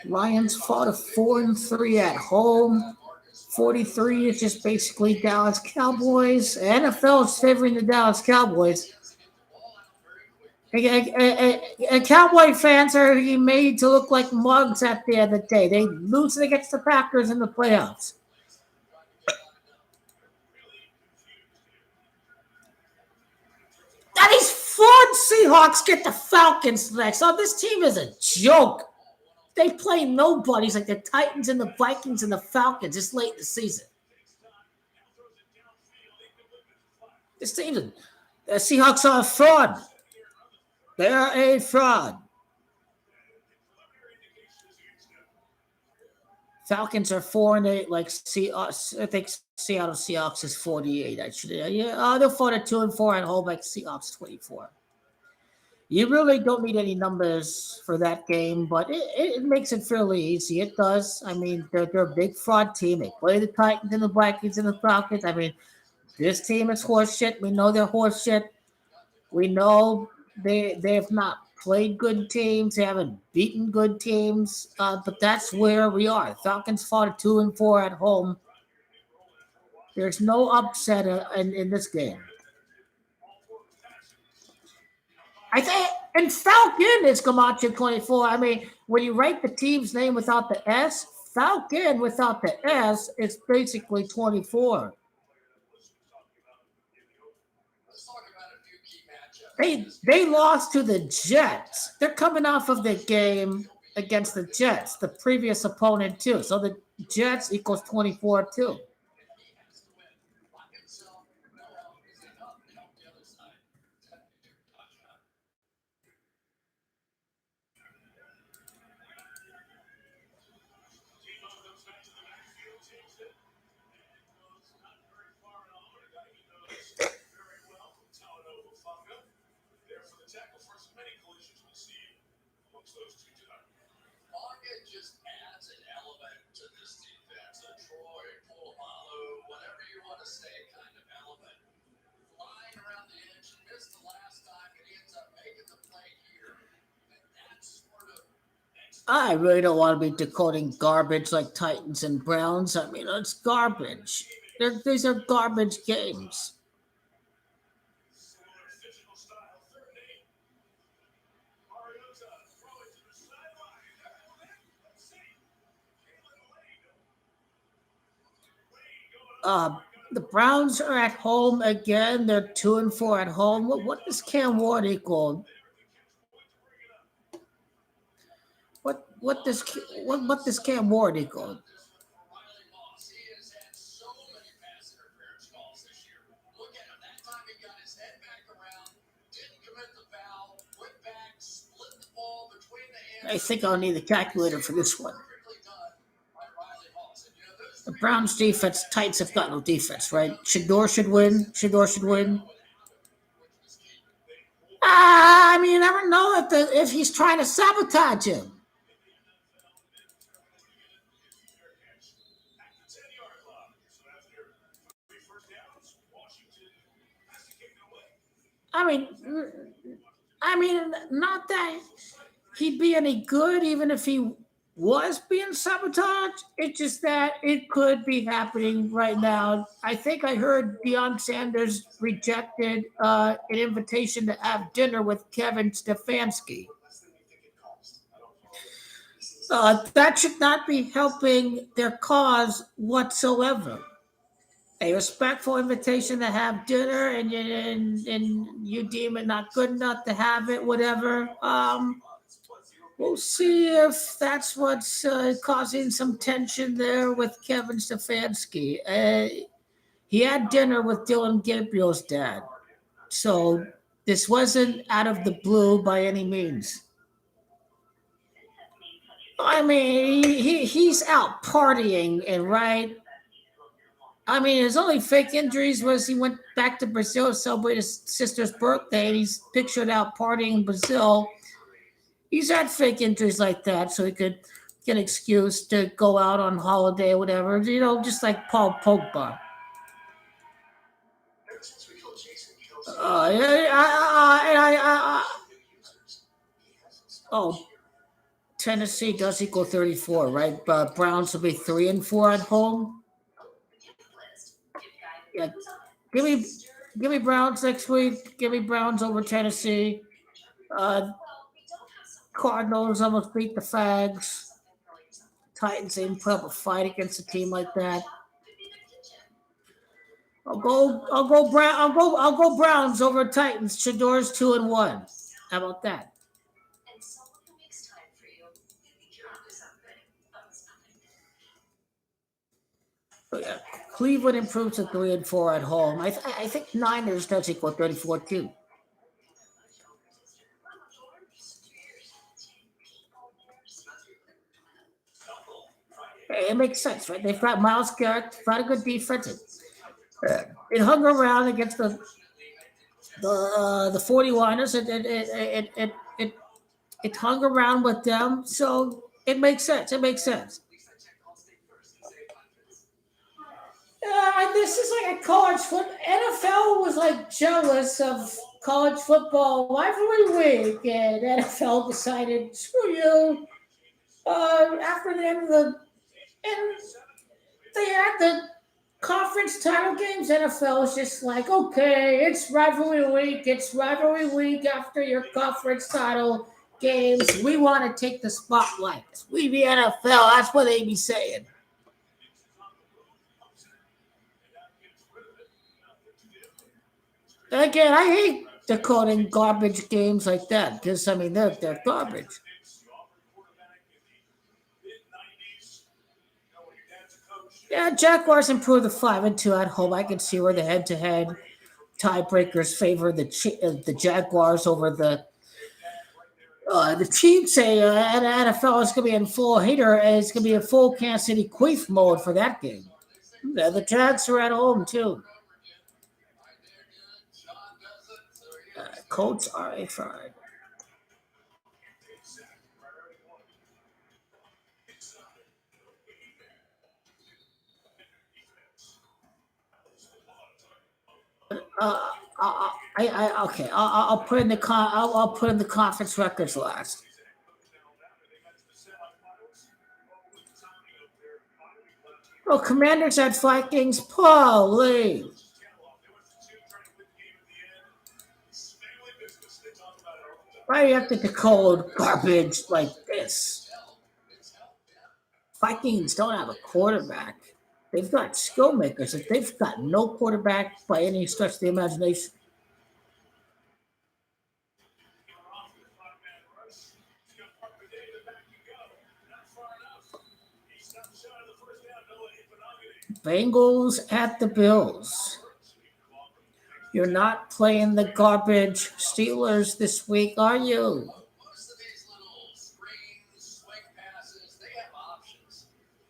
Lions fall to 4-3 at home. 43 is just basically Dallas Cowboys. NFL is favoring the Dallas Cowboys. And Cowboy fans are made to look like mugs at the end of the day. They lose against the Packers in the playoffs. Now these fraud Seahawks get the Falcons next. Oh, this team is a joke. They play nobodies like the Titans and the Vikings and the Falcons this late in the season. This team, the Seahawks are a fraud. They're a fraud. Falcons are 4-8. Like I think Seattle Seahawks is 48. Actually, yeah. They'll fall to 2-4 at home, like Seahawks 24. You really don't need any numbers for that game, but it makes it fairly easy. It does. I mean, they're a big fraud team. They play the Titans and the Vikings and the Falcons. I mean, this team is horseshit. We know they're horseshit. We know they have not played good teams. They haven't beaten good teams. But that's where we are. Falcons fought at 2-4 at home. There's no upset in this game. I think, and Falcon is Camacho 24. I mean, when you write the team's name without the S, Falcon without the S is basically 24. They lost to the Jets. They're coming off of the game against the Jets, the previous opponent too. So the Jets equals 24 too. I really don't want to be decoding garbage like Titans and Browns. I mean, it's garbage. These are garbage games. The Browns are at home again. They're 2-4 at home. What does Cam Ward equal? what this Cam Ward equal? I think I'll need a calculator for this one. The Browns defense, Titans have got no defense, right? Shador should win. Shador should win. I mean, you never know if he's trying to sabotage him. I mean, not that he'd be any good, even if he was being sabotaged. It's just that it could be happening right now. I think I heard Deion Sanders rejected an invitation to have dinner with Kevin Stefanski. That should not be helping their cause whatsoever. A respectful invitation to have dinner, and you deem it not good enough to have it, whatever. We'll see if that's what's causing some tension there with Kevin Stefanski. He had dinner with Dylan Gabriel's dad, so this wasn't out of the blue by any means. I mean, he's out partying, and right. I mean, his only fake injuries was he went back to Brazil to celebrate his sister's birthday, and he's pictured out partying in Brazil. He's had fake injuries like that, so he could get an excuse to go out on holiday or whatever. Just like Paul Pogba. Oh, Tennessee does equal 34, right? But Browns will be 3-4 at home. Yeah, give me Browns next week. Give me Browns over Tennessee. Uh, Cardinals almost beat the Fags. Titans ain't put up a fight against a team like that. I'll go Browns over Titans. Shador's 2-1. How about that? But yeah, Cleveland improves to 3-4 at home. I think Niners does equal 34 too. It makes sense, right? They've got Miles Garrett, got a good defense. It hung around against the 49ers. It hung around with them, so it makes sense. It makes sense. This is like a college football. NFL was like jealous of college football rivalry week, and NFL decided, screw you. After the end of and they had the conference title games. NFL is just like, okay, it's rivalry week. It's rivalry week after your conference title games. We want to take the spotlight. We the NFL. That's what they be saying. Again, I hate decoding garbage games like that because they're garbage. Yeah, Jaguars improved to 5-2 at home. I can see where the head-to-head tiebreakers favor the Jaguars over the Chiefs. Say NFL is going to be in full hater. It's going to be a full Kansas City queef mode for that game. Yeah, the Jags are at home too. Colts are a fraud. Okay. I'll put in the I'll put in the conference records last. Oh, Commanders at Vikings. Holy. Why do you have to decode garbage like this? Vikings don't have a quarterback. They've got skill makers. If they've got no quarterback by any stretch of the imagination. Bengals at the Bills. You're not playing the garbage Steelers this week, are you? Most of these little screens, swing passes, they have options.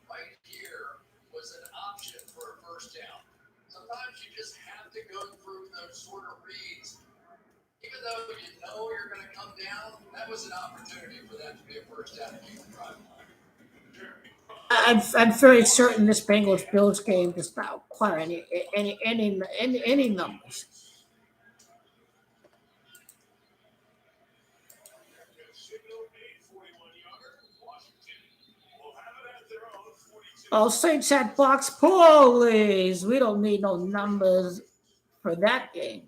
Right here was an option for a first down. Sometimes you just have to go through those sort of reads. Even though you know you're going to come down, that was an opportunity for that to be a first down and keep the drive alive. I'm very certain this Bengals Bills game does not require any numbers. Oh, Saints at box, please. We don't need no numbers for that game.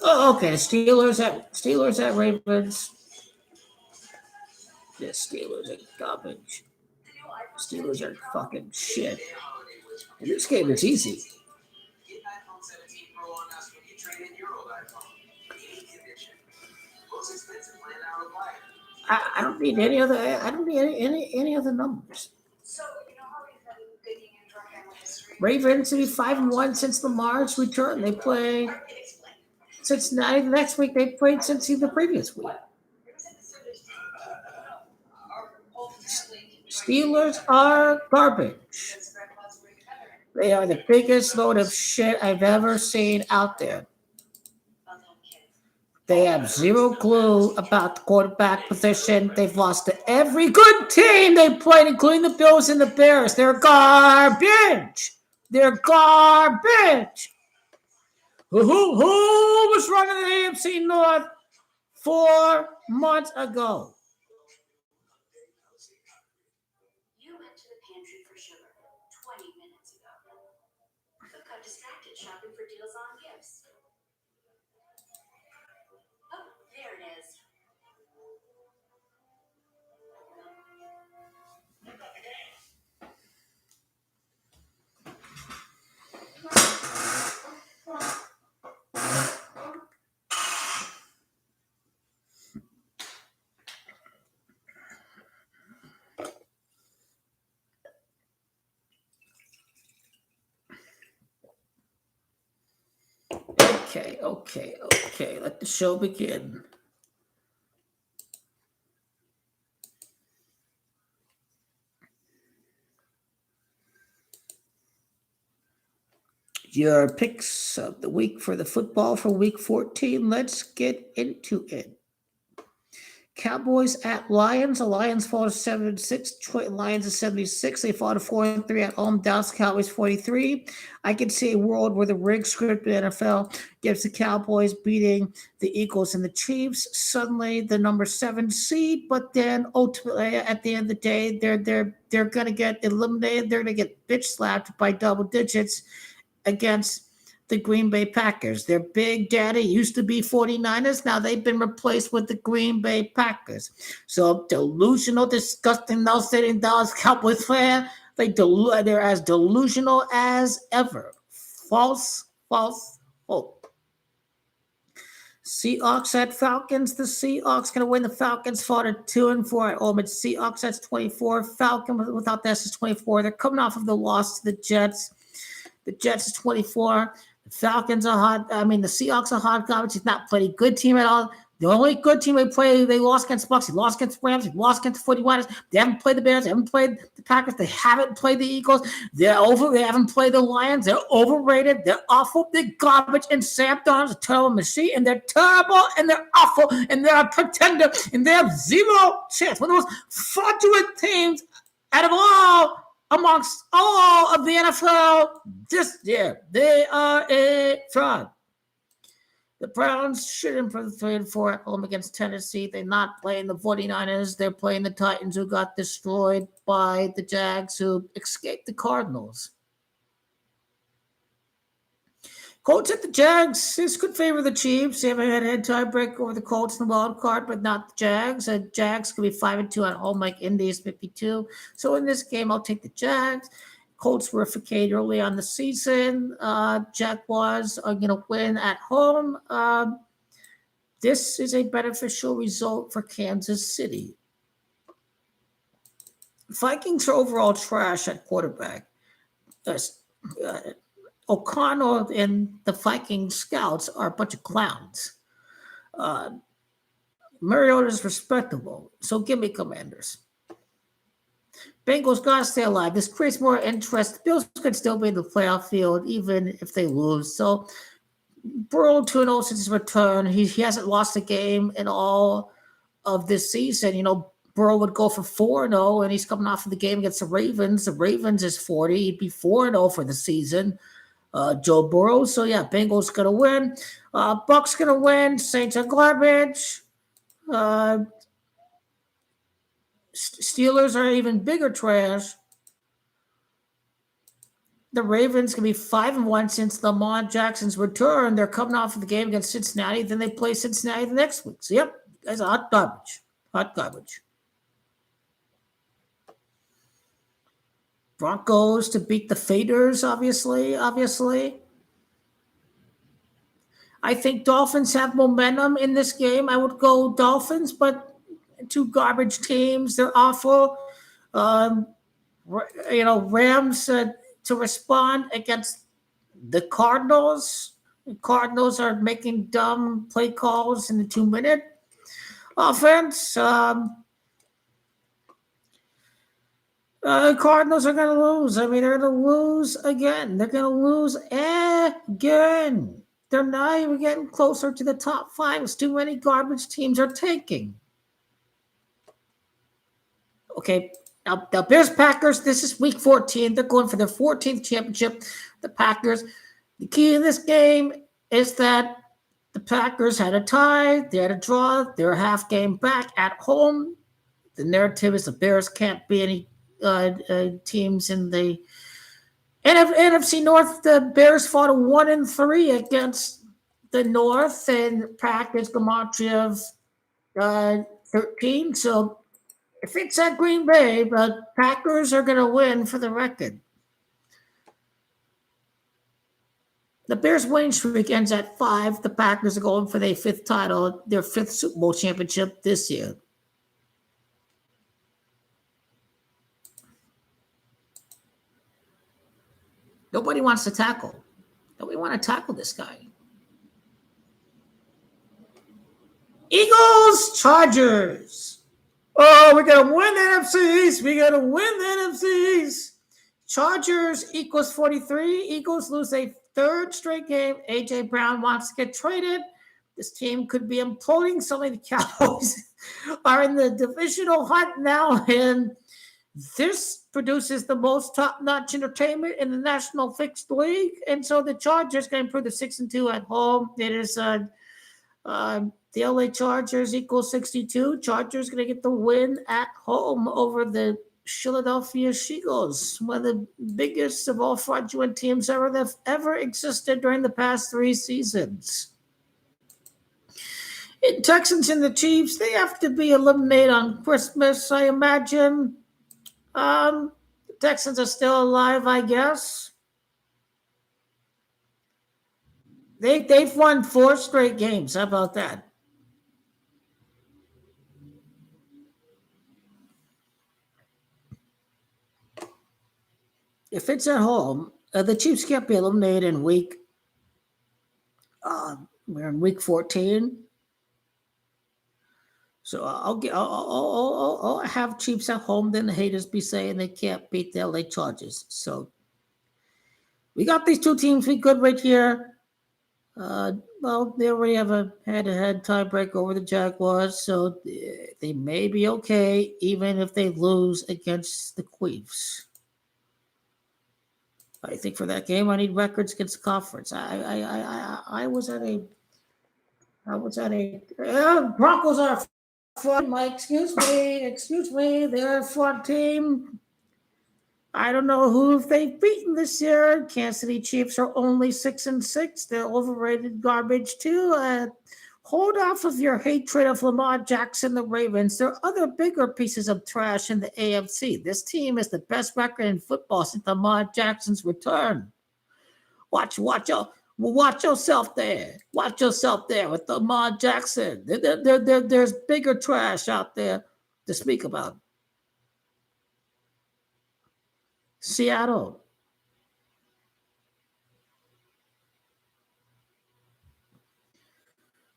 Oh, okay. Steelers at Ravens. The Steelers are garbage. Steelers are fucking shit. And this game is easy. Get iPhone 17 Pro on us when you trade in your old iPhone. Any condition. Most expensive plan out of life. I don't need any other. I don't need any other numbers. So, you know how we've been digging into our family history? Ravens to be 5-1 since Lamar's return. They play Cincinnati. The next week they played Cincy the previous week. Steelers are garbage. They are the biggest load of shit I've ever seen out there. They have zero clue about the quarterback position. They've lost to every good team they played, including the Bills and the Bears. They're garbage. They're garbage. Who was running the AFC North 4 months ago? You went to the pantry for sugar 20 minutes ago, but got distracted shopping for deals on gifts. Oh, there it is. Okay. Let the show begin. Your picks of the week for the football for week 14. Let's get into it. Cowboys at Lions. The Lions fall to 7-6. Detroit Lions is 76. They fall to 4-3 at home. Dallas Cowboys 43. I can see a world where the rigged script of the NFL gives the Cowboys beating the Eagles and the Chiefs. Suddenly the number 7 seed, but then ultimately at the end of the day, they're gonna get eliminated. They're gonna get bitch slapped by double digits against the Green Bay Packers. Their big daddy used to be 49ers. Now they've been replaced with the Green Bay Packers. So delusional, disgusting, nauseating Dallas Cowboys fan. They're as delusional as ever. False hope. Seahawks at Falcons. The Seahawks going to win. The Falcons fought at 2-4 at home. It's Seahawks, that's 24. Falcons without that is 24. They're coming off of the loss to the Jets. The Jets is 24. The Falcons are hot. The Seahawks are hot garbage. He's not played a good team at all. The only good team they played, they lost against Bucks. They lost against Rams. They lost against the 49ers. They haven't played the Bears. They haven't played the Packers. They haven't played the Eagles. They're over. They haven't played the Lions. They're overrated. They're awful. They're garbage. And Sam Darnold's a terrible machine. And they're terrible. And they're awful. And they're a pretender. And they have zero chance. One of the most fraudulent teams out of all amongst all of the NFL this year. They are a fraud. The Browns shouldn't for the 3-4 at home against Tennessee. They're not playing the 49ers. They're playing the Titans, who got destroyed by the Jags, who escaped the Cardinals. Colts at the Jags. This could favor the Chiefs. They have a head-to-head tiebreak over the Colts in the wild card, but not the Jags. Jags could be 5-2 at home, like Indy's 52. So in this game, I'll take the Jags. Colts were facade early on the season. Jaguars are going to win at home. This is a beneficial result for Kansas City. Vikings are overall trash at quarterback. O'Connell and the Viking scouts are a bunch of clowns. Mariota's respectable, so give me Commanders. Bengals gotta stay alive. This creates more interest. The Bills could still be in the playoff field even if they lose. So Burrow 2-0 since his return. He hasn't lost a game in all of this season. You know, Burrow would go for 4-0, and he's coming off of the game against the Ravens. The Ravens is 40. He'd be 4-0 for the season. Joe Burrow. So yeah, Bengals gonna win. Bucks gonna win. Saints are garbage. Steelers are even bigger trash. The Ravens can be 5-1 since Lamar Jackson's return. They're coming off of the game against Cincinnati. Then they play Cincinnati the next week. So yep, that's hot garbage. Hot garbage. Broncos to beat the Faders, obviously. I think Dolphins have momentum in this game. I would go Dolphins, but two garbage teams. They're awful. Rams to respond against the Cardinals. The Cardinals are making dumb play calls in the 2-minute offense. Cardinals are going to lose. I mean, they're going to lose again. They're going to lose again. They're not even getting closer to the top 5 as too many garbage teams are taking. Okay, now Bears Packers, this is week 14. They're going for their 14th championship. The Packers, the key in this game is that the Packers had a tie. They had a draw. They're a half game back at home. The narrative is the Bears can't be any teams in the NFC North. The Bears fought a 1-3 against the North, and Packers Gematria of 13. So if it's at Green Bay, but Packers are going to win for the record. The Bears' winning streak ends at 5. The Packers are going for their 5th title, their 5th Super Bowl championship this year. Nobody wants to tackle. Nobody want to tackle this guy. Eagles, Chargers. Oh, we're going to win the NFC East. We're going to win the NFC East. Chargers equals 43. Eagles lose a 3rd straight game. A.J. Brown wants to get traded. This team could be imploding. Some of the Cowboys are in the divisional hunt now, and this produces the most top-notch entertainment in the National Fixed League. And so the Chargers can improve to 6-2 at home. It is the LA Chargers equals 62. Chargers going to get the win at home over the Philadelphia Eagles, one of the biggest of all fraudulent teams ever existed during the past 3 seasons. And Texans and the Chiefs, they have to be eliminated on Christmas, I imagine. The Texans are still alive, I guess. They've won 4 straight games. How about that? If it's at home, the Chiefs can't be eliminated in week. We're in week 14, so I'll have Chiefs at home. Then the haters be saying they can't beat the LA Chargers. So we got these 2 teams we good right here. Well, they already have a head-to-head tiebreak over the Jaguars, so they may be okay even if they lose against the Chiefs. I think for that game, I need records against the conference. I was at a Broncos are fraud. Mike, excuse me, they're a fraud team. I don't know who they've beaten this year. Kansas City Chiefs are only 6-6. They're overrated garbage too. Hold off of your hatred of Lamar Jackson, the Ravens. There are other bigger pieces of trash in the AFC. This team is the best record in football since Lamar Jackson's return. Watch yourself there. Watch yourself there with Lamar Jackson. There's bigger trash out there to speak about. Seattle.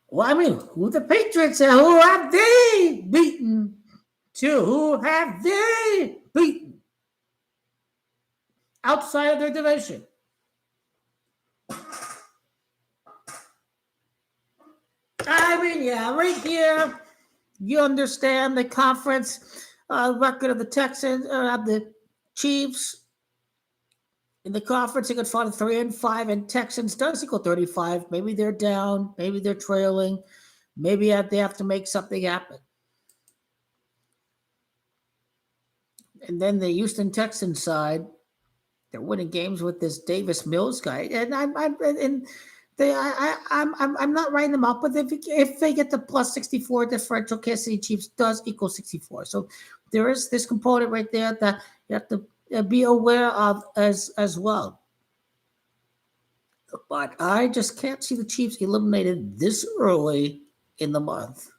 Well, I mean, who the Patriots are? Who have they beaten? Who have they beaten outside of their division? I mean, yeah, right here, you understand the conference record of the Texans or of the Chiefs. In the conference, they could find 3-5, and Texans does equal 35. Maybe they're down, maybe they're trailing, maybe they have to make something happen. And then the Houston Texans side, they're winning games with this Davis Mills guy, and I'm not writing them up, but if they get the plus 64 differential, Kansas City Chiefs does equal 64. So there is this component right there that you have to be aware of as well. But I just can't see the Chiefs eliminated this early in the month.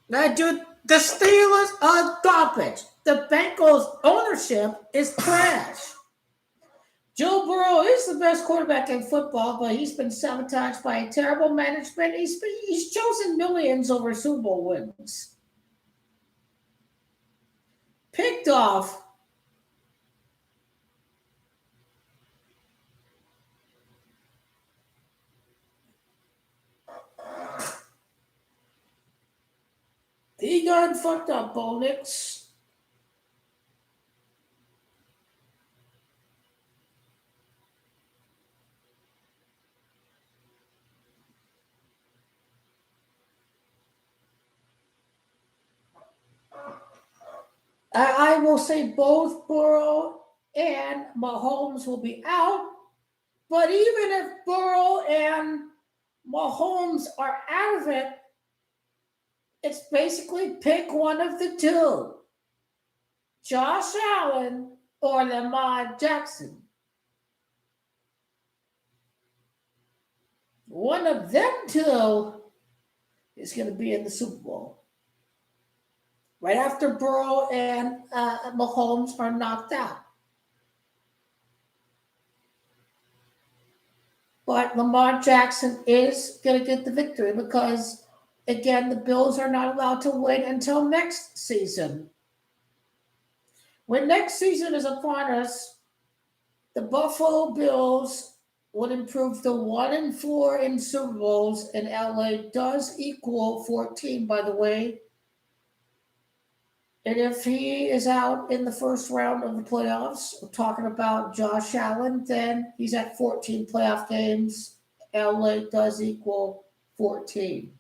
Now, dude, the Steelers are garbage. The Bengals ownership is trash. Joe Burrow is the best quarterback in football, but he's been sabotaged by a terrible management. He's chosen millions over Super Bowl wins. Picked off. He got fucked up, Bo Nix. I will say both Burrow and Mahomes will be out. But even if Burrow and Mahomes are out of it, it's basically pick one of the two. Josh Allen or Lamar Jackson. One of them two is going to be in the Super Bowl. Right after Burrow and Mahomes are knocked out. But Lamar Jackson is going to get the victory because, again, the Bills are not allowed to win until next season. When next season is upon us, the Buffalo Bills would improve to 1-4 in Super Bowls, and LA does equal 14, by the way. And if he is out in the first round of the playoffs, we're talking about Josh Allen, then he's at 14 playoff games. LA does equal 14.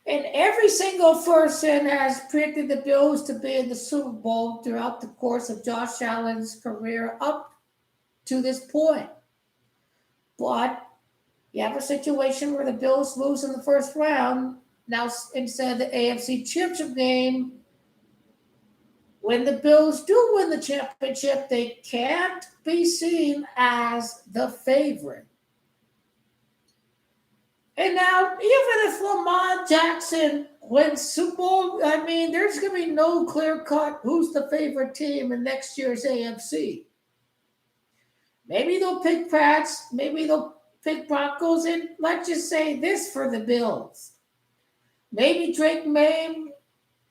And every single person has predicted the Bills to be in the Super Bowl throughout the course of Josh Allen's career up to this point. But you have a situation where the Bills lose in the first round. Now, instead of the AFC Championship game, when the Bills do win the championship, they can't be seen as the favorite. And now, even if Lamar Jackson wins Super Bowl, I mean, there's going to be no clear cut who's the favorite team in next year's AFC. Maybe they'll pick Pats, maybe they'll pick Broncos, and let's just say this for the Bills. Maybe Drake May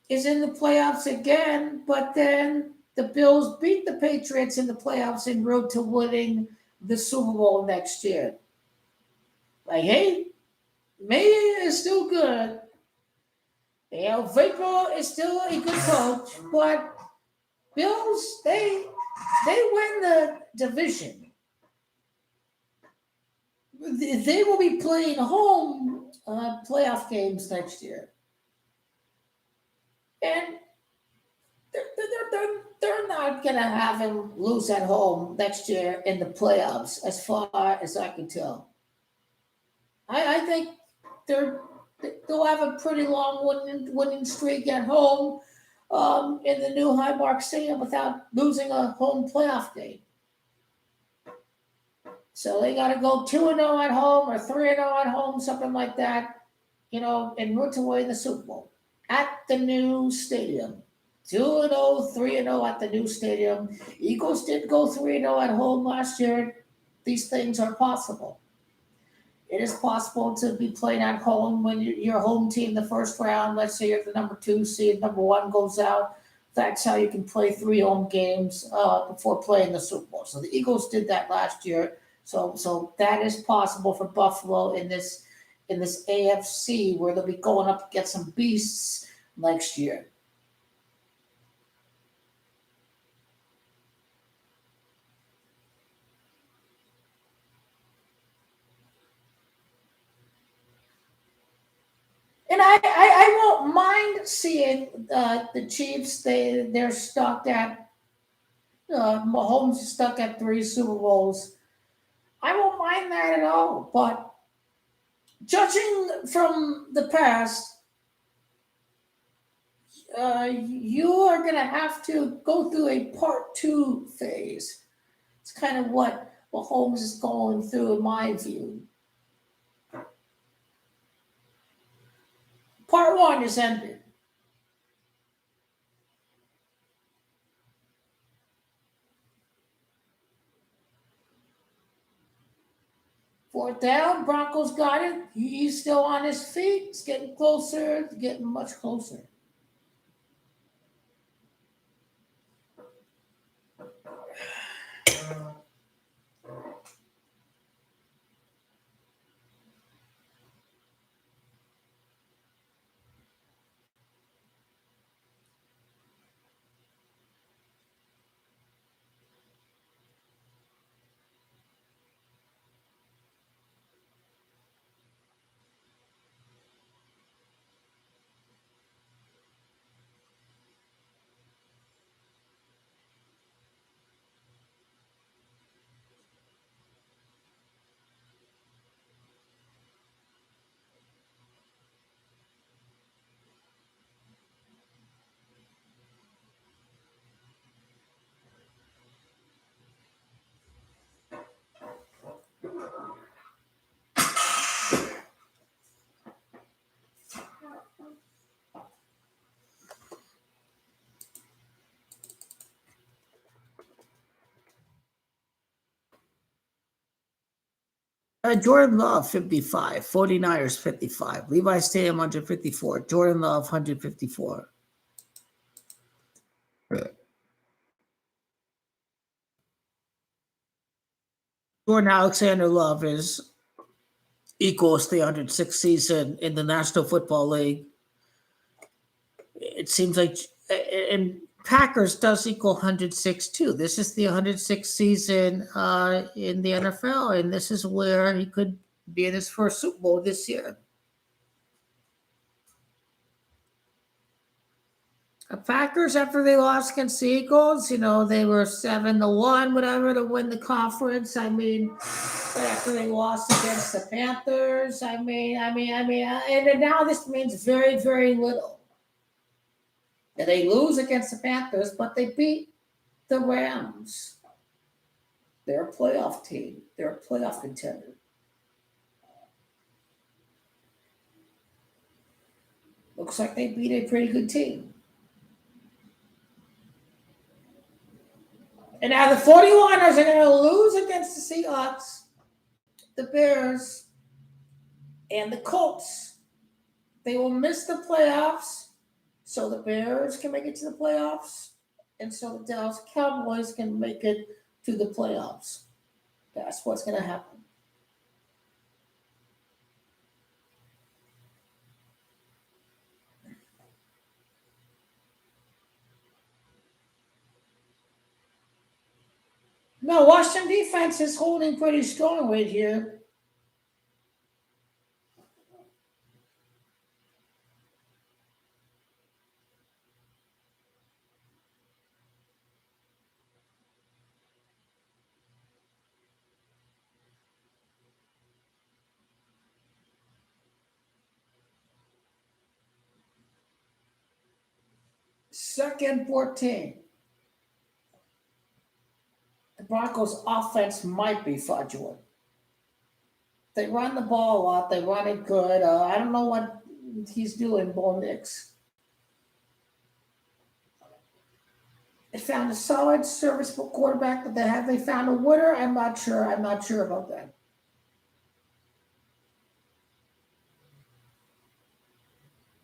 is in the playoffs again, but then the Bills beat the Patriots in the playoffs en route to winning the Super Bowl next year. Like, hey, May is still good. Vapor is still a good coach, but Bills, they they win the division, they will be playing home playoff games next year. And they're not going to have him lose at home next year in the playoffs, as far as I can tell. I think they're they'll have a pretty long winning streak at home in the new Highmark Stadium without losing a home playoff game. So they got to go 2-0 at home or 3-0 at home, something like that, en route to win the Super Bowl at the new stadium. 2-0, 3-0 at the new stadium. Eagles did go 3-0 at home last year. These things are possible. It is possible to be playing at home when your home team, the first round, let's say you're the number 2 seed, number 1 goes out. That's how you can play 3 home games before playing the Super Bowl. So the Eagles did that last year. So that is possible for Buffalo in this AFC, where they'll be going up against some beasts next year. And I won't mind seeing the Chiefs. They're stuck at Mahomes is stuck at 3 Super Bowls. I won't mind that at all. But judging from the past, you are going to have to go through a part 2 phase. It's kind of what Mahomes is going through, in my view. Part 1 is ended. Fourth down, Broncos got it. He's still on his feet. It's getting closer. It's getting much closer. Jordan Love, 55. 49ers, 55. Levi Stadium, 154. Jordan Love, 154. Jordan Alexander Love equals the 106th season in the National Football League. It seems like, and Packers does equal 106 too. This is the 106th season in the NFL, and this is where he could be in his first Super Bowl this year. The Packers, after they lost against the Eagles, they were 7-1, whatever, to win the conference. I mean, after they lost against the Panthers, and now this means very, very little. And they lose against the Panthers, but they beat the Rams. They're a playoff team. They're a playoff contender. Looks like they beat a pretty good team. And now the 49ers are going to lose against the Seahawks, the Bears, and the Colts. They will miss the playoffs, so the Bears can make it to the playoffs, and so the Dallas Cowboys can make it to the playoffs. That's what's going to happen. No, Washington defense is holding pretty strong right here. Second 14. The Broncos offense might be fraudulent. They run the ball a lot. They run it good. I don't know what he's doing, Bo Nix. They found a solid, serviceable quarterback, but have they found a winner? I'm not sure. I'm not sure about that.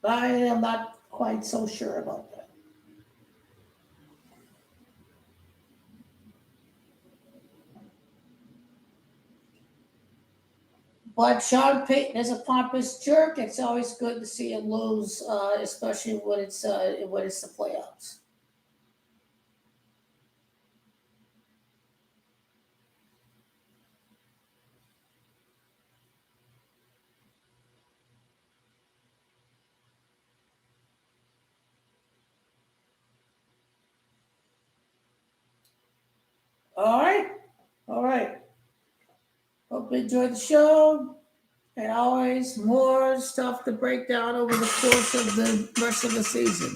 I am not quite so sure about that. But Sean Payton is a pompous jerk. It's always good to see him lose, especially when it's the playoffs. All right, all right. Hope you enjoyed the show. And always more stuff to break down over the course of the rest of the season.